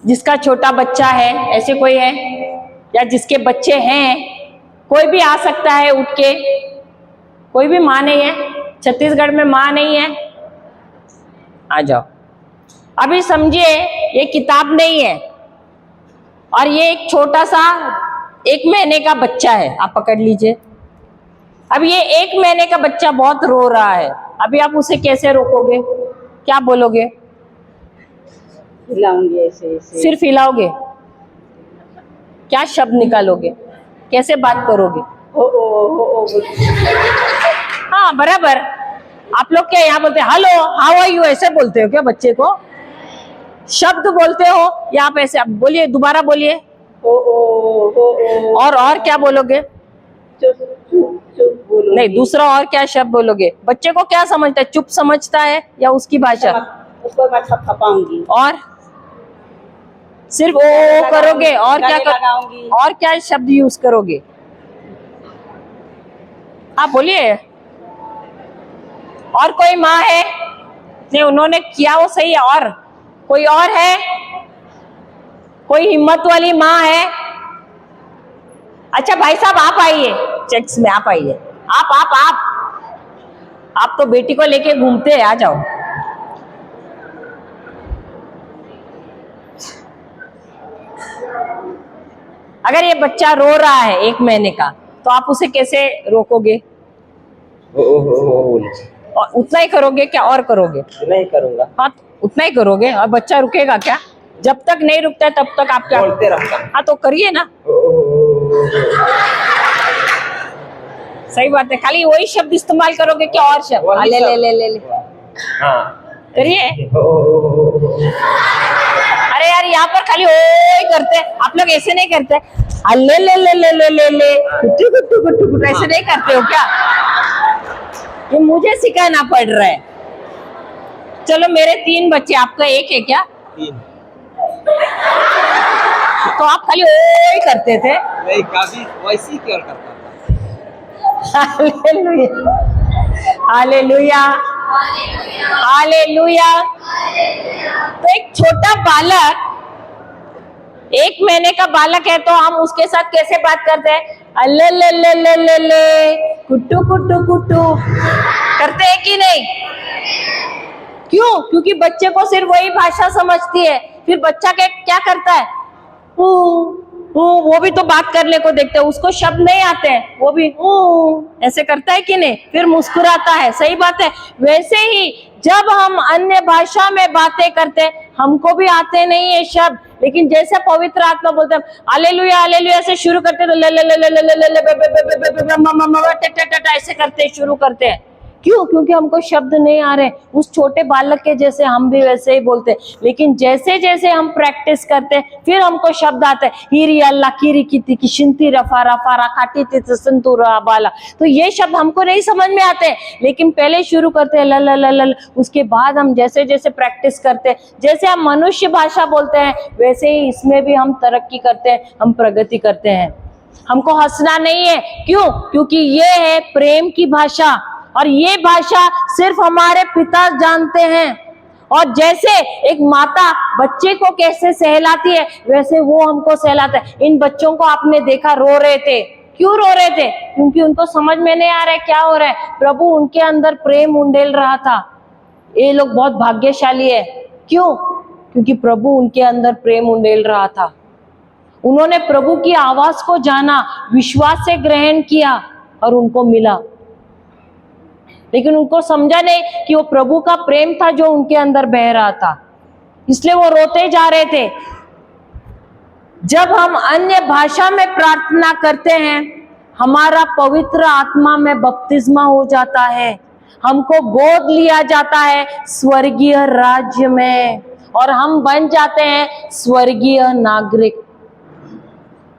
जिसका छोटा बच्चा है, ऐसे कोई है? या जिसके बच्चे हैं? कोई भी आ सकता है उठ के। कोई भी माँ नहीं है? छत्तीसगढ़ में माँ नहीं है? आ जाओ। अभी समझिए ये किताब नहीं है और ये एक छोटा सा 1 महीने का बच्चा है। आप पकड़ लीजिए। अब ये 1 महीने का बच्चा बहुत रो रहा है। अभी आप उसे कैसे रोकोगे? क्या बोलोगे? हिलाऊंगी ऐसे ऐसे। सिर्फ हिलाओगे? क्या शब्द निकालोगे? कैसे बात करोगे? ओ हाँ बराबर। आप लोग क्या यहाँ बोलते हैं हेलो हाउ आर यू, ऐसे बोलते हो क्या बच्चे को? शब्द बोलते हो या आप ऐसे? बोलिए, दोबारा बोलिए। ओ और क्या बोलोगे? चुप चुप चुप बोलो। नहीं, दूसरा और क्या शब्द बोलोगे? बच्चे को क्या समझता है? चुप समझता है या उसकी भाषा? उसको मैं थपथपाऊंगी। और सिर्फ ओ करोगे? और क्या लगाऊंगी। और क्या शब्द यूज करोगे? आप बोलिए। और कोई माँ है? नहीं, उन्होंने किया वो सही है। और कोई और है? कोई हिम्मत वाली माँ है? अच्छा भाई साहब आप आइए, चेक्स में आप आइए। आप तो बेटी को लेके घूमते हैं, आ जाओ। अगर ये बच्चा रो रहा है 1 महीने का, तो आप उसे कैसे रोकोगे? और उतना ही करोगे क्या और करोगे? नहीं करूंगा। हाँ, उतना ही करोगे। और बच्चा रुकेगा क्या? जब तक नहीं रुकता है तब तक आप क्या बोलते रहूंगा। हाँ तो करिए ना। सही बात है। खाली वही शब्द इस्तेमाल करोगे क्या और शब्द? वही ले ले शब्द। ले ले ले हाँ करिए। अरे यार यहाँ पर खाली ओ ही करते हैं। आप लोग ऐसे नहीं करते? ले ले ले ले ले ले ले कुट्टू कुट्टू कुट्टू कुट्टू ऐसे नहीं करते हो क्या? ये मुझे सिखाना पड़ रहा है। चलो मेरे 3 बच्चे, आपका 1 है क्या? 3। तो आप खाली ओ ही करते थे। नहीं, काफी वैसे ही क्यों करता था। Hallelujah, hallelujah, hallelujah. तो एक छोटा बालक, 1 महीने का बालक है, तो हम उसके साथ कैसे बात करते हैं? अल्ले ले ले ले ले ले कुट्टू कुट्टू कुट्टू करते हैं कि नहीं? क्यों? क्योंकि बच्चे को सिर्फ वही भाषा समझती है। फिर बच्चा क्या करता है? वो भी तो बात करने को देखते हैं, उसको शब्द नहीं आते हैं, वो भी ऐसे करता है कि नहीं? फिर मुस्कुराता है। सही बात है। वैसे ही जब हम अन्य भाषा में बातें करते हैं, हमको भी आते नहीं है शब्द, लेकिन जैसे पवित्र आत्मा बोलते हैं हालेलुया हालेलुया से शुरू करते हैं, तो ले ले ले ले ले ले ले ऐसे करते शुरू करते हैं। क्यों? क्योंकि हमको शब्द नहीं आ रहे। उस छोटे बालक के जैसे हम भी वैसे ही बोलते हैं, लेकिन जैसे जैसे हम प्रैक्टिस करते हैं फिर हमको शब्द आते हैं। हीरी अल्लाह कीरी किती की शिंती रफा रफा रखाटी तित संतुरा बाला। तो ये शब्द हमको नहीं समझ में आते, लेकिन पहले शुरू करते हैं ल ल ल ल। उसके बाद हम जैसे जैसे प्रैक्टिस करते हैं, जैसे हम मनुष्य भाषा बोलते हैं, वैसे ही इसमें भी हम तरक्की करते हैं, हम प्रगति करते हैं। हमको हंसना नहीं है। क्यों? क्योंकि ये है प्रेम की भाषा, और ये भाषा सिर्फ हमारे पिता जानते हैं। और जैसे एक माता बच्चे को कैसे सहलाती है, वैसे वो हमको सहलाता है। इन बच्चों को आपने देखा रो रहे थे, क्यों रो रहे थे? क्योंकि उनको समझ में नहीं आ रहा है क्या हो रहा है। प्रभु उनके अंदर प्रेम उंडेल रहा था। ये लोग बहुत भाग्यशाली है। क्यों? क्योंकि प्रभु उनके अंदर प्रेम उंडेल रहा था। उन्होंने प्रभु की आवाज को जाना, विश्वास से ग्रहण किया और उनको मिला। लेकिन उनको समझा नहीं कि वो प्रभु का प्रेम था जो उनके अंदर बह रहा था, इसलिए वो रोते जा रहे थे। जब हम अन्य भाषा में प्रार्थना करते हैं, हमारा पवित्र आत्मा में बपतिस्मा हो जाता है, हमको गोद लिया जाता है स्वर्गीय राज्य में और हम बन जाते हैं स्वर्गीय नागरिक।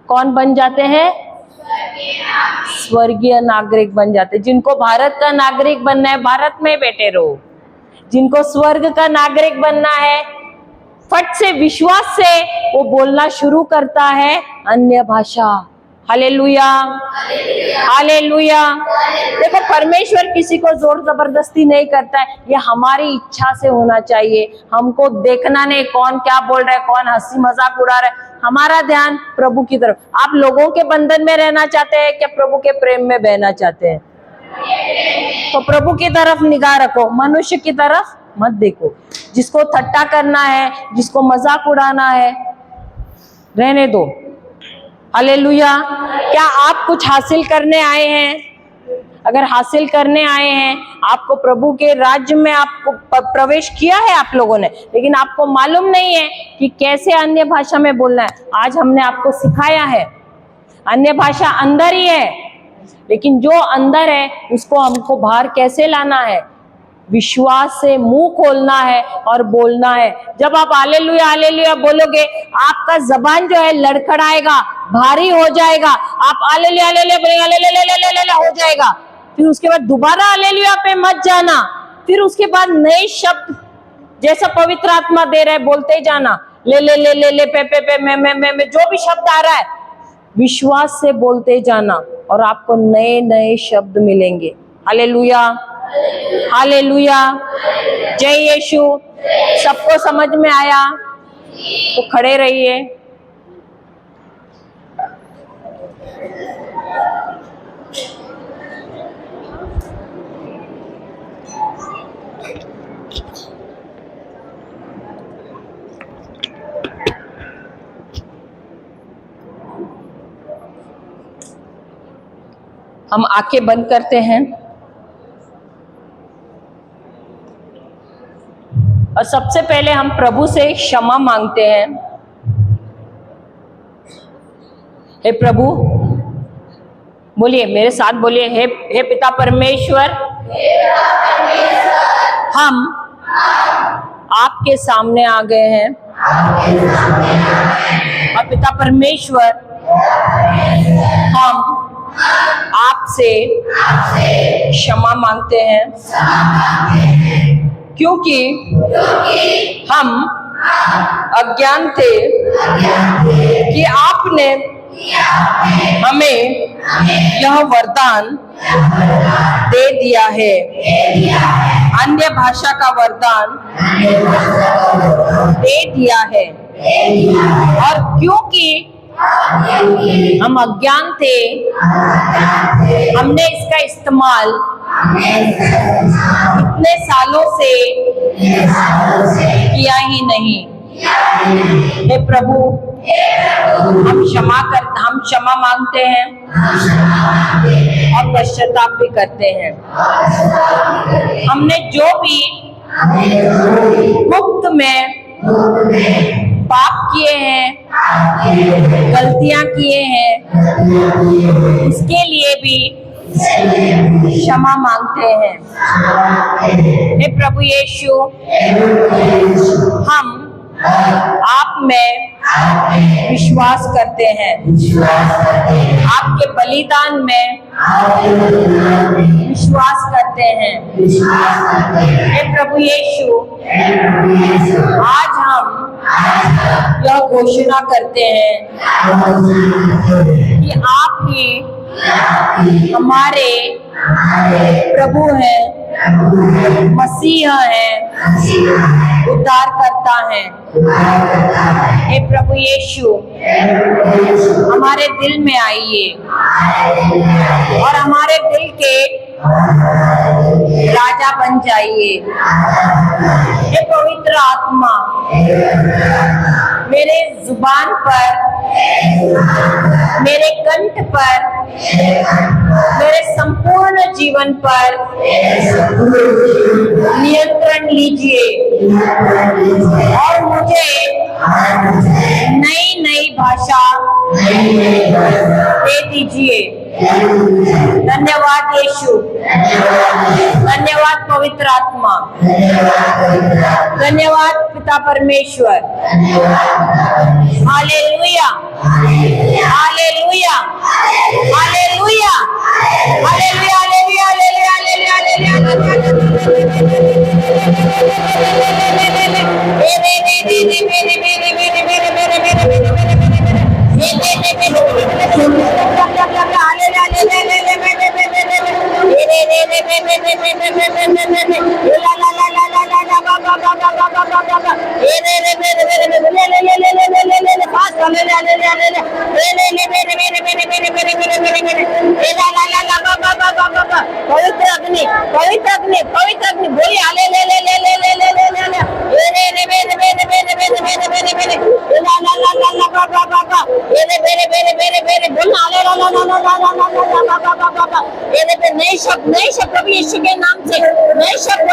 कौन बन जाते हैं? स्वर्गीय नागरिक बन जाते। जिनको भारत का नागरिक बनना है, भारत में बैठे रहो। जिनको स्वर्ग का नागरिक बनना है, फट से विश्वास से वो बोलना शुरू करता है अन्य भाषा। Hallelujah, hallelujah. देखो, परमेश्वर किसी को जोर जबरदस्ती नहीं करता है, ये हमारी इच्छा से होना चाहिए। हमको देखना नहीं कौन क्या बोल रहा है, कौन हंसी मजाक उड़ा रहा है। हमारा ध्यान प्रभु की तरफ। आप लोगों के बंधन में रहना चाहते हैं क्या प्रभु के प्रेम में बहना चाहते हैं? तो प्रभु की तरफ निगाह रखो, मनुष्य की तरफ मत देखो। जिसको ठट्टा करना है, जिसको मजाक उड़ाना है, रहने दो। हालेलुया। क्या आप कुछ हासिल करने आए हैं? अगर हासिल करने आए हैं, आपको प्रभु के राज्य में आपको प्रवेश किया है आप लोगों ने, लेकिन आपको मालूम नहीं है कि कैसे अन्य भाषा में बोलना है। आज हमने आपको सिखाया है। अन्य भाषा अंदर ही है, लेकिन जो अंदर है उसको हमको बाहर कैसे लाना है? विश्वास से मुंह खोलना है और बोलना है। जब आप हालेलुया हालेलुया बोलोगे, आपका जबान जो है लड़खड़ाएगा, भारी हो जाएगा। आप हालेलुया हालेलुया बोलेंगे, हालेलुया हो जाएगा। फिर उसके बाद दोबारा हालेलुया पे मत जाना। फिर उसके बाद नए शब्द जैसा पवित्र आत्मा दे रहा है बोलते जाना। ले ले ले ले ले पे पे पे मैं जो भी शब्द आ रहा है विश्वास से बोलते जाना और आपको नए नए शब्द मिलेंगे। हालेलुया, हालेलुया, जय यीशु। सबको समझ में आया तो खड़े रहिए। हम आंखें बंद करते हैं और सबसे पहले हम प्रभु से क्षमा मांगते हैं। हे प्रभु, बोलिए मेरे साथ, बोलिए हे पिता परमेश्वर, हम आपके सामने आ गए हैं और पिता परमेश्वर, हम आपसे क्षमा मांगते हैं क्योंकि हम अज्ञान थे कि आपने हमें यह वरदान दे दिया है, अन्य भाषा का वरदान दे दिया है। और क्योंकि हम अज्ञान थे, हमने इसका इस्तेमाल इतने सालों से किया ही नहीं। हे प्रभु, हम क्षमा मांगते हैं और पश्चाताप भी करते हैं। हमने जो भी गुप्त में पाप किए हैं, गलतियां किए हैं, उसके लिए भी क्षमा मांगते हैं। हे प्रभु यीशु, हम आप में विश्वास करते हैं, आपके बलिदान में विश्वास करते हैं। हे प्रभु यीशु, आज हम यह घोषणा करते हैं कि आप ही हमारे प्रभु हैं मसीह है, उद्धार करता है। हे प्रभु यीशु, हमारे दिल में आइए और हमारे दिल के राजा बन जाइए। हे पवित्र आत्मा, मेरे जुबान पर, मेरे कंठ पर, मेरे संपूर्ण जीवन पर नियंत्रण लीजिए और मुझे नई नई भाषा दे दीजिए। धन्यवाद यीशु, धन्यवाद पवित्र आत्मा, धन्यवाद पिता परमेश्वर। Hallelujah, hallelujah, hallelujah, hallelujah, hallelujah, पवित्र अग्नि, पवित्र अग्नि, पवित्र अग्नि, बोलिए नए शब्द, नए शब्द प्रभु यीशु के नाम से नए शब्द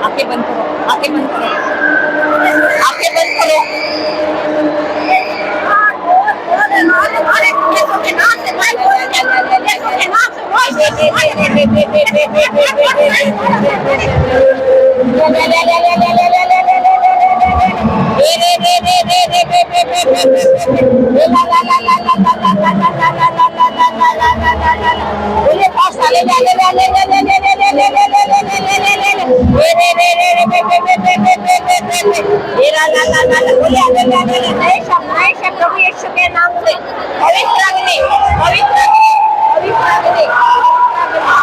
आंखें बंद करो, आंखें बंद करो, आंखें बंद करो। बोलिए आगे नए शब्द प्रभु यीशु के नाम से पवित्र अग्नि पवित्र अग्नि पवित्र अग्नि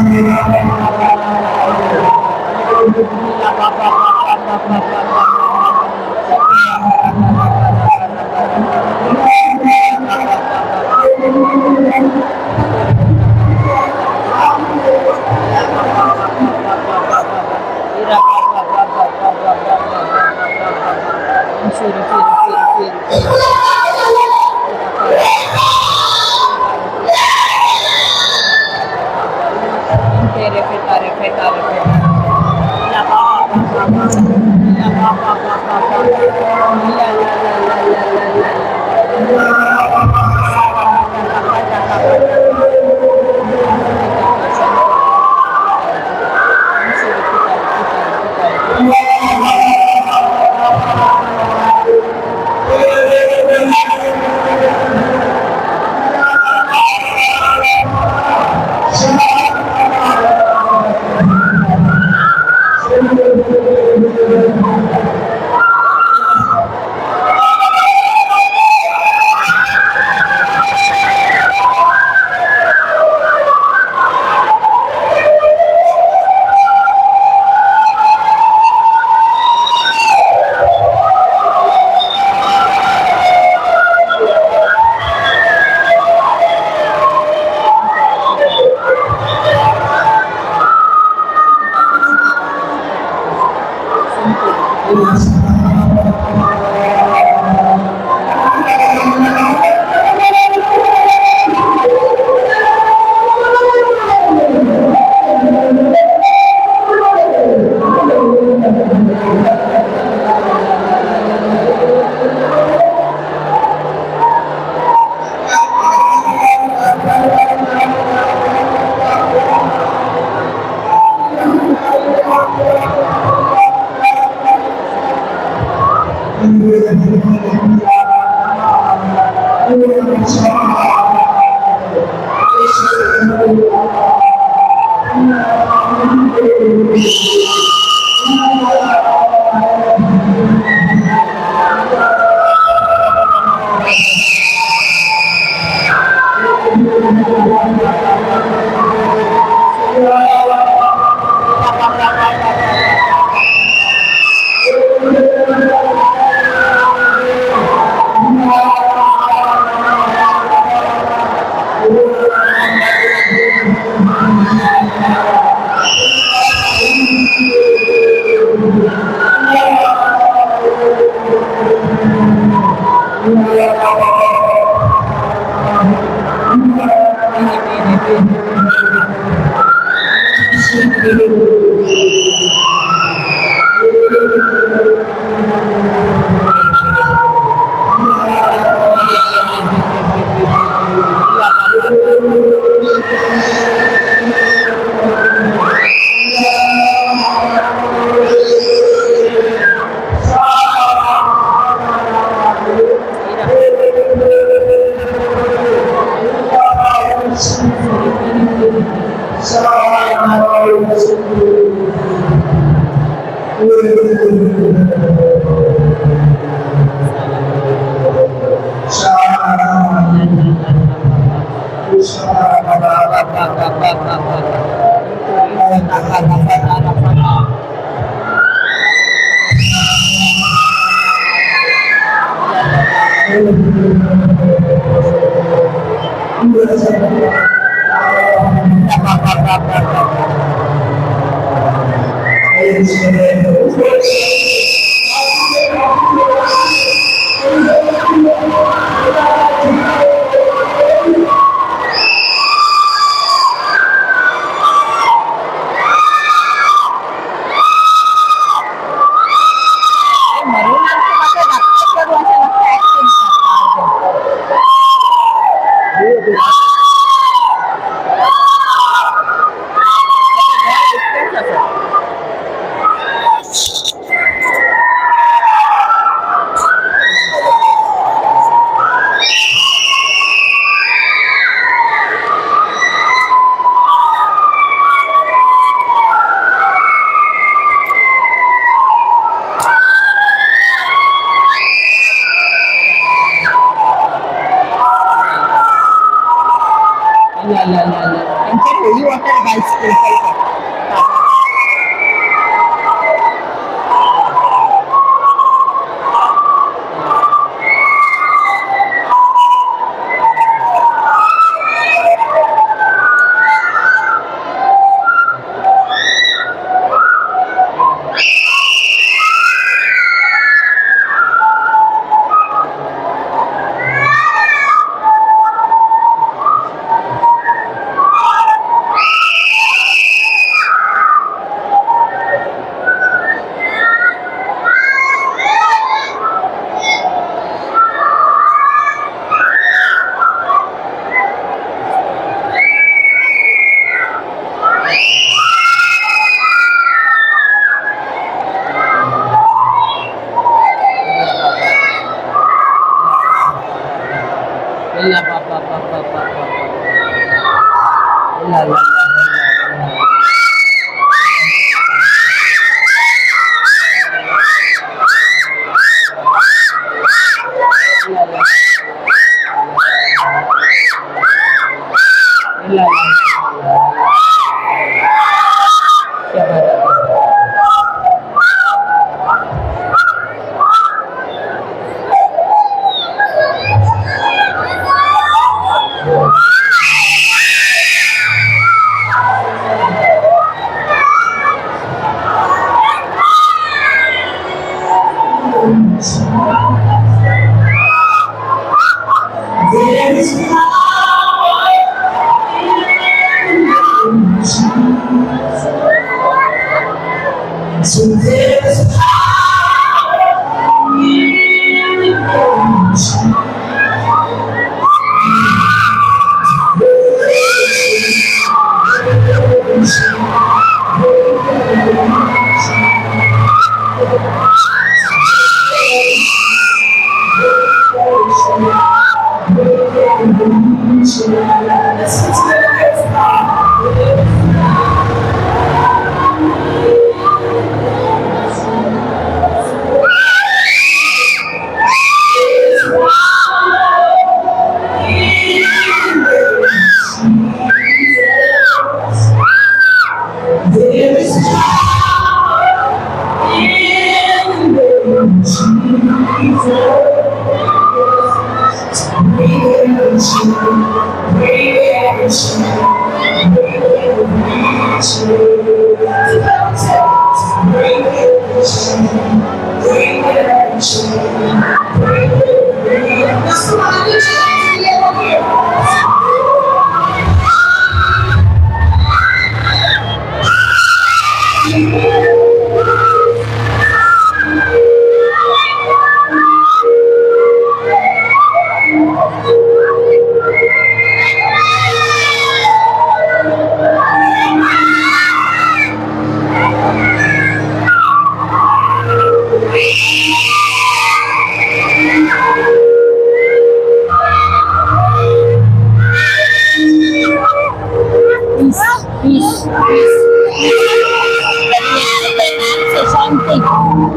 मेरे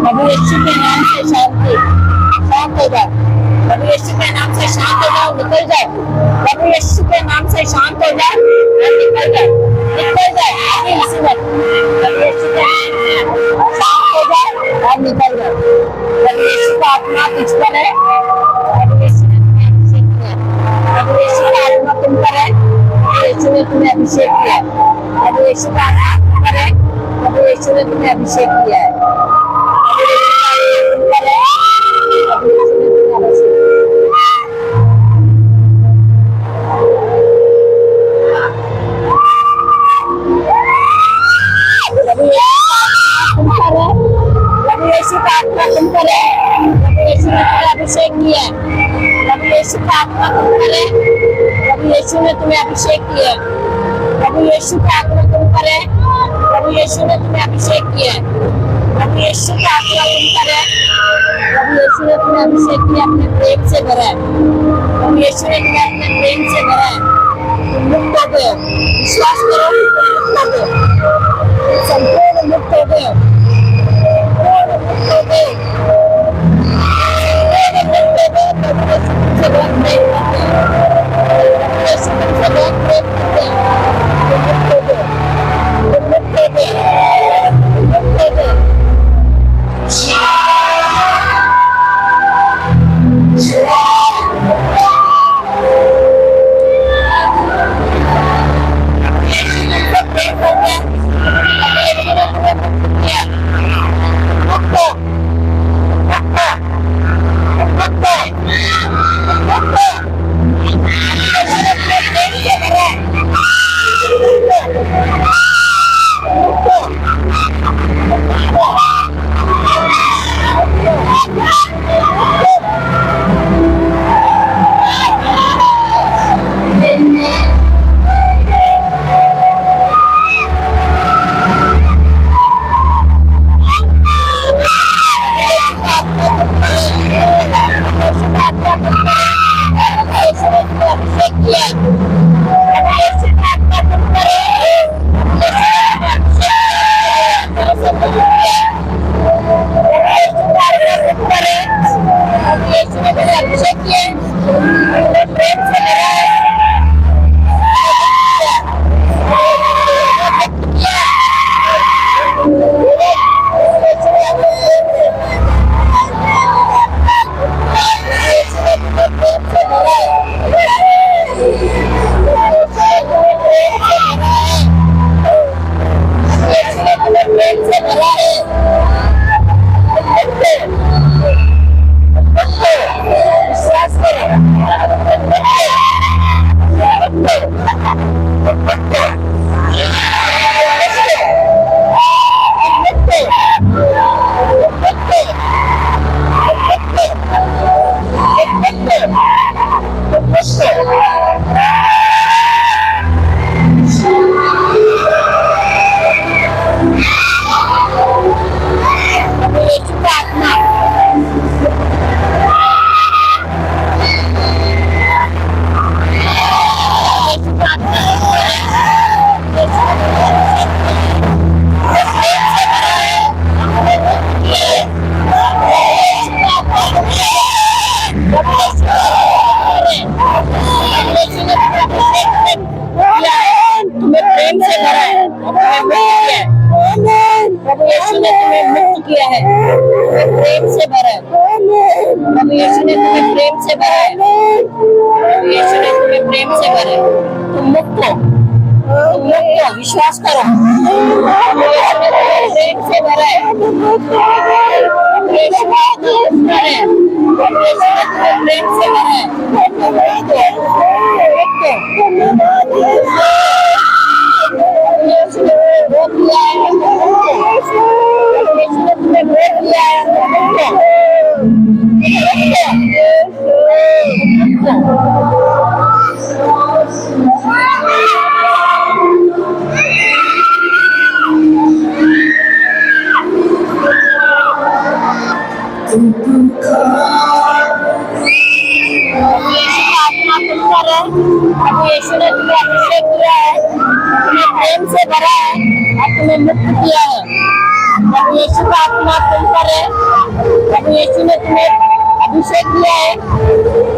प्रभु यीशु के नाम से शांति, शांत हो जाओ। प्रभु यीशु के नाम से शांत हो जाओ, निकल जाओ। प्रभु यीशु के नाम से शांत हो जाओ और निकल जाओ, निकल जाओ अभी इसी वक्त। प्रभु यीशु के नाम से शांत हो जाओ और निकल जाओ। प्रभु यीशु का आत्मा तुझ पर है, प्रभु यीशु ने तुम्हें अभिषेक किया। प्रभु यीशु का आत्मा तुम पर है, प्रभु यीशु ने तुम्हें अभिषेक किया। प्रभु यीशु का आत्मा तुम पर है, प्रभु यीशु ने तुम्हें अभिषेक किया है। अभिषेक किया है। प्रभु यीशु का आत्मा तुम पर है, प्रभु यीशु ने तुम्हें अभिषेक किया है। प्रभु यीशु का आत्मा तुम पर है, प्रभु यीशु ने तुम्हें अभिषेक किया है। प्रभु यीशु का आत्मा तुम पर है, प्रभु यीशु ने तुम्हें अभिषेक किया, अपने प्रेम से भरा है। प्रभु यीशु ने तुम्हें अपने प्रेम से भरा है। तुम मुक्त हो गए, विश्वास करो, तुम मुक्त हो गए, संपूर्ण मुक्त हो गए, मुक्त हो गए। प्रेम से भरा है। प्रभु यीशु ने तुम्हें प्रेम से भरा है। प्रभु यीशु ने तुम्हें प्रेम से भरा है। तुम मुक्त हो, तुम मुक्त हो, विश्वास करो। प्रभु यीशु ने तुम्हें प्रेम से भरा है। प्रभु यीशु ने तुम्हें भरा है। प्रभु यीशु ने तुम्हें प्रेम से भरा है। मुक्त हो। यीशु ने तुम्हें रोक लिया है। यीशु ने तुम्हें रोक लिया है। प्रभु यीशु ने तुम्हें अभिषेक किया है, तुम्हें प्रेम से भरा है और तुम्हें मुक्त किया है। प्रभु यीशु का आत्मा तुम पर है। प्रभु यीशु ने तुम्हें अभिषेक किया है,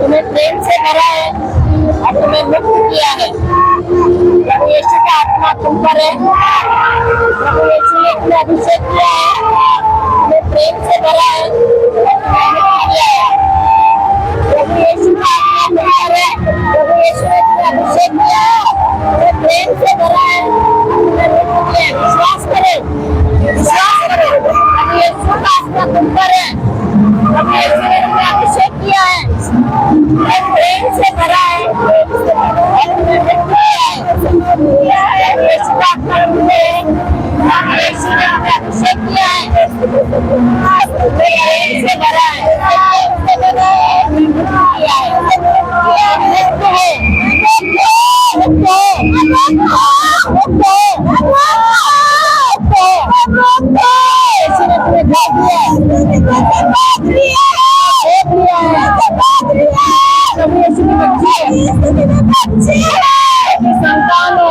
तुम्हें प्रेम से भरा है और तुम्हें मुक्त किया है। प्रभु यीशु का आत्मा तुम पर है। प्रभु यीशु ने तुम्हें अभिषेक किया है, तुम्हें प्रेम से भरा है और तुम्हें मुक्त किया है। प्रभु यीशु का आत्मा तुम पर है। प्रभु यीशु ने तुम्हें अभिषेक किया है, तुम्हें प्रेम से भरा है, तुम्हें मुक्त किया है। विश्वास करो, विश्वास करो। प्रभु यीशु का आत्मा तुम पर है। प्रभु यीशु ने तुम्हें अभिषेक किया है, तुम्हें प्रेम से भरा है और तुम्हें मुक्त किया है। प्रभु यीशु का आत्मा तुम पर है। प्रभु यीशु ने तुम्हें अभिषेक किया है, तुम्हें प्रेम से भरा है, किया है। मुक्त हो, मुक्त हो। यीशु ने तुम्हें बात दिया है। प्रभु यीशु की बच्ची है, संतान हो।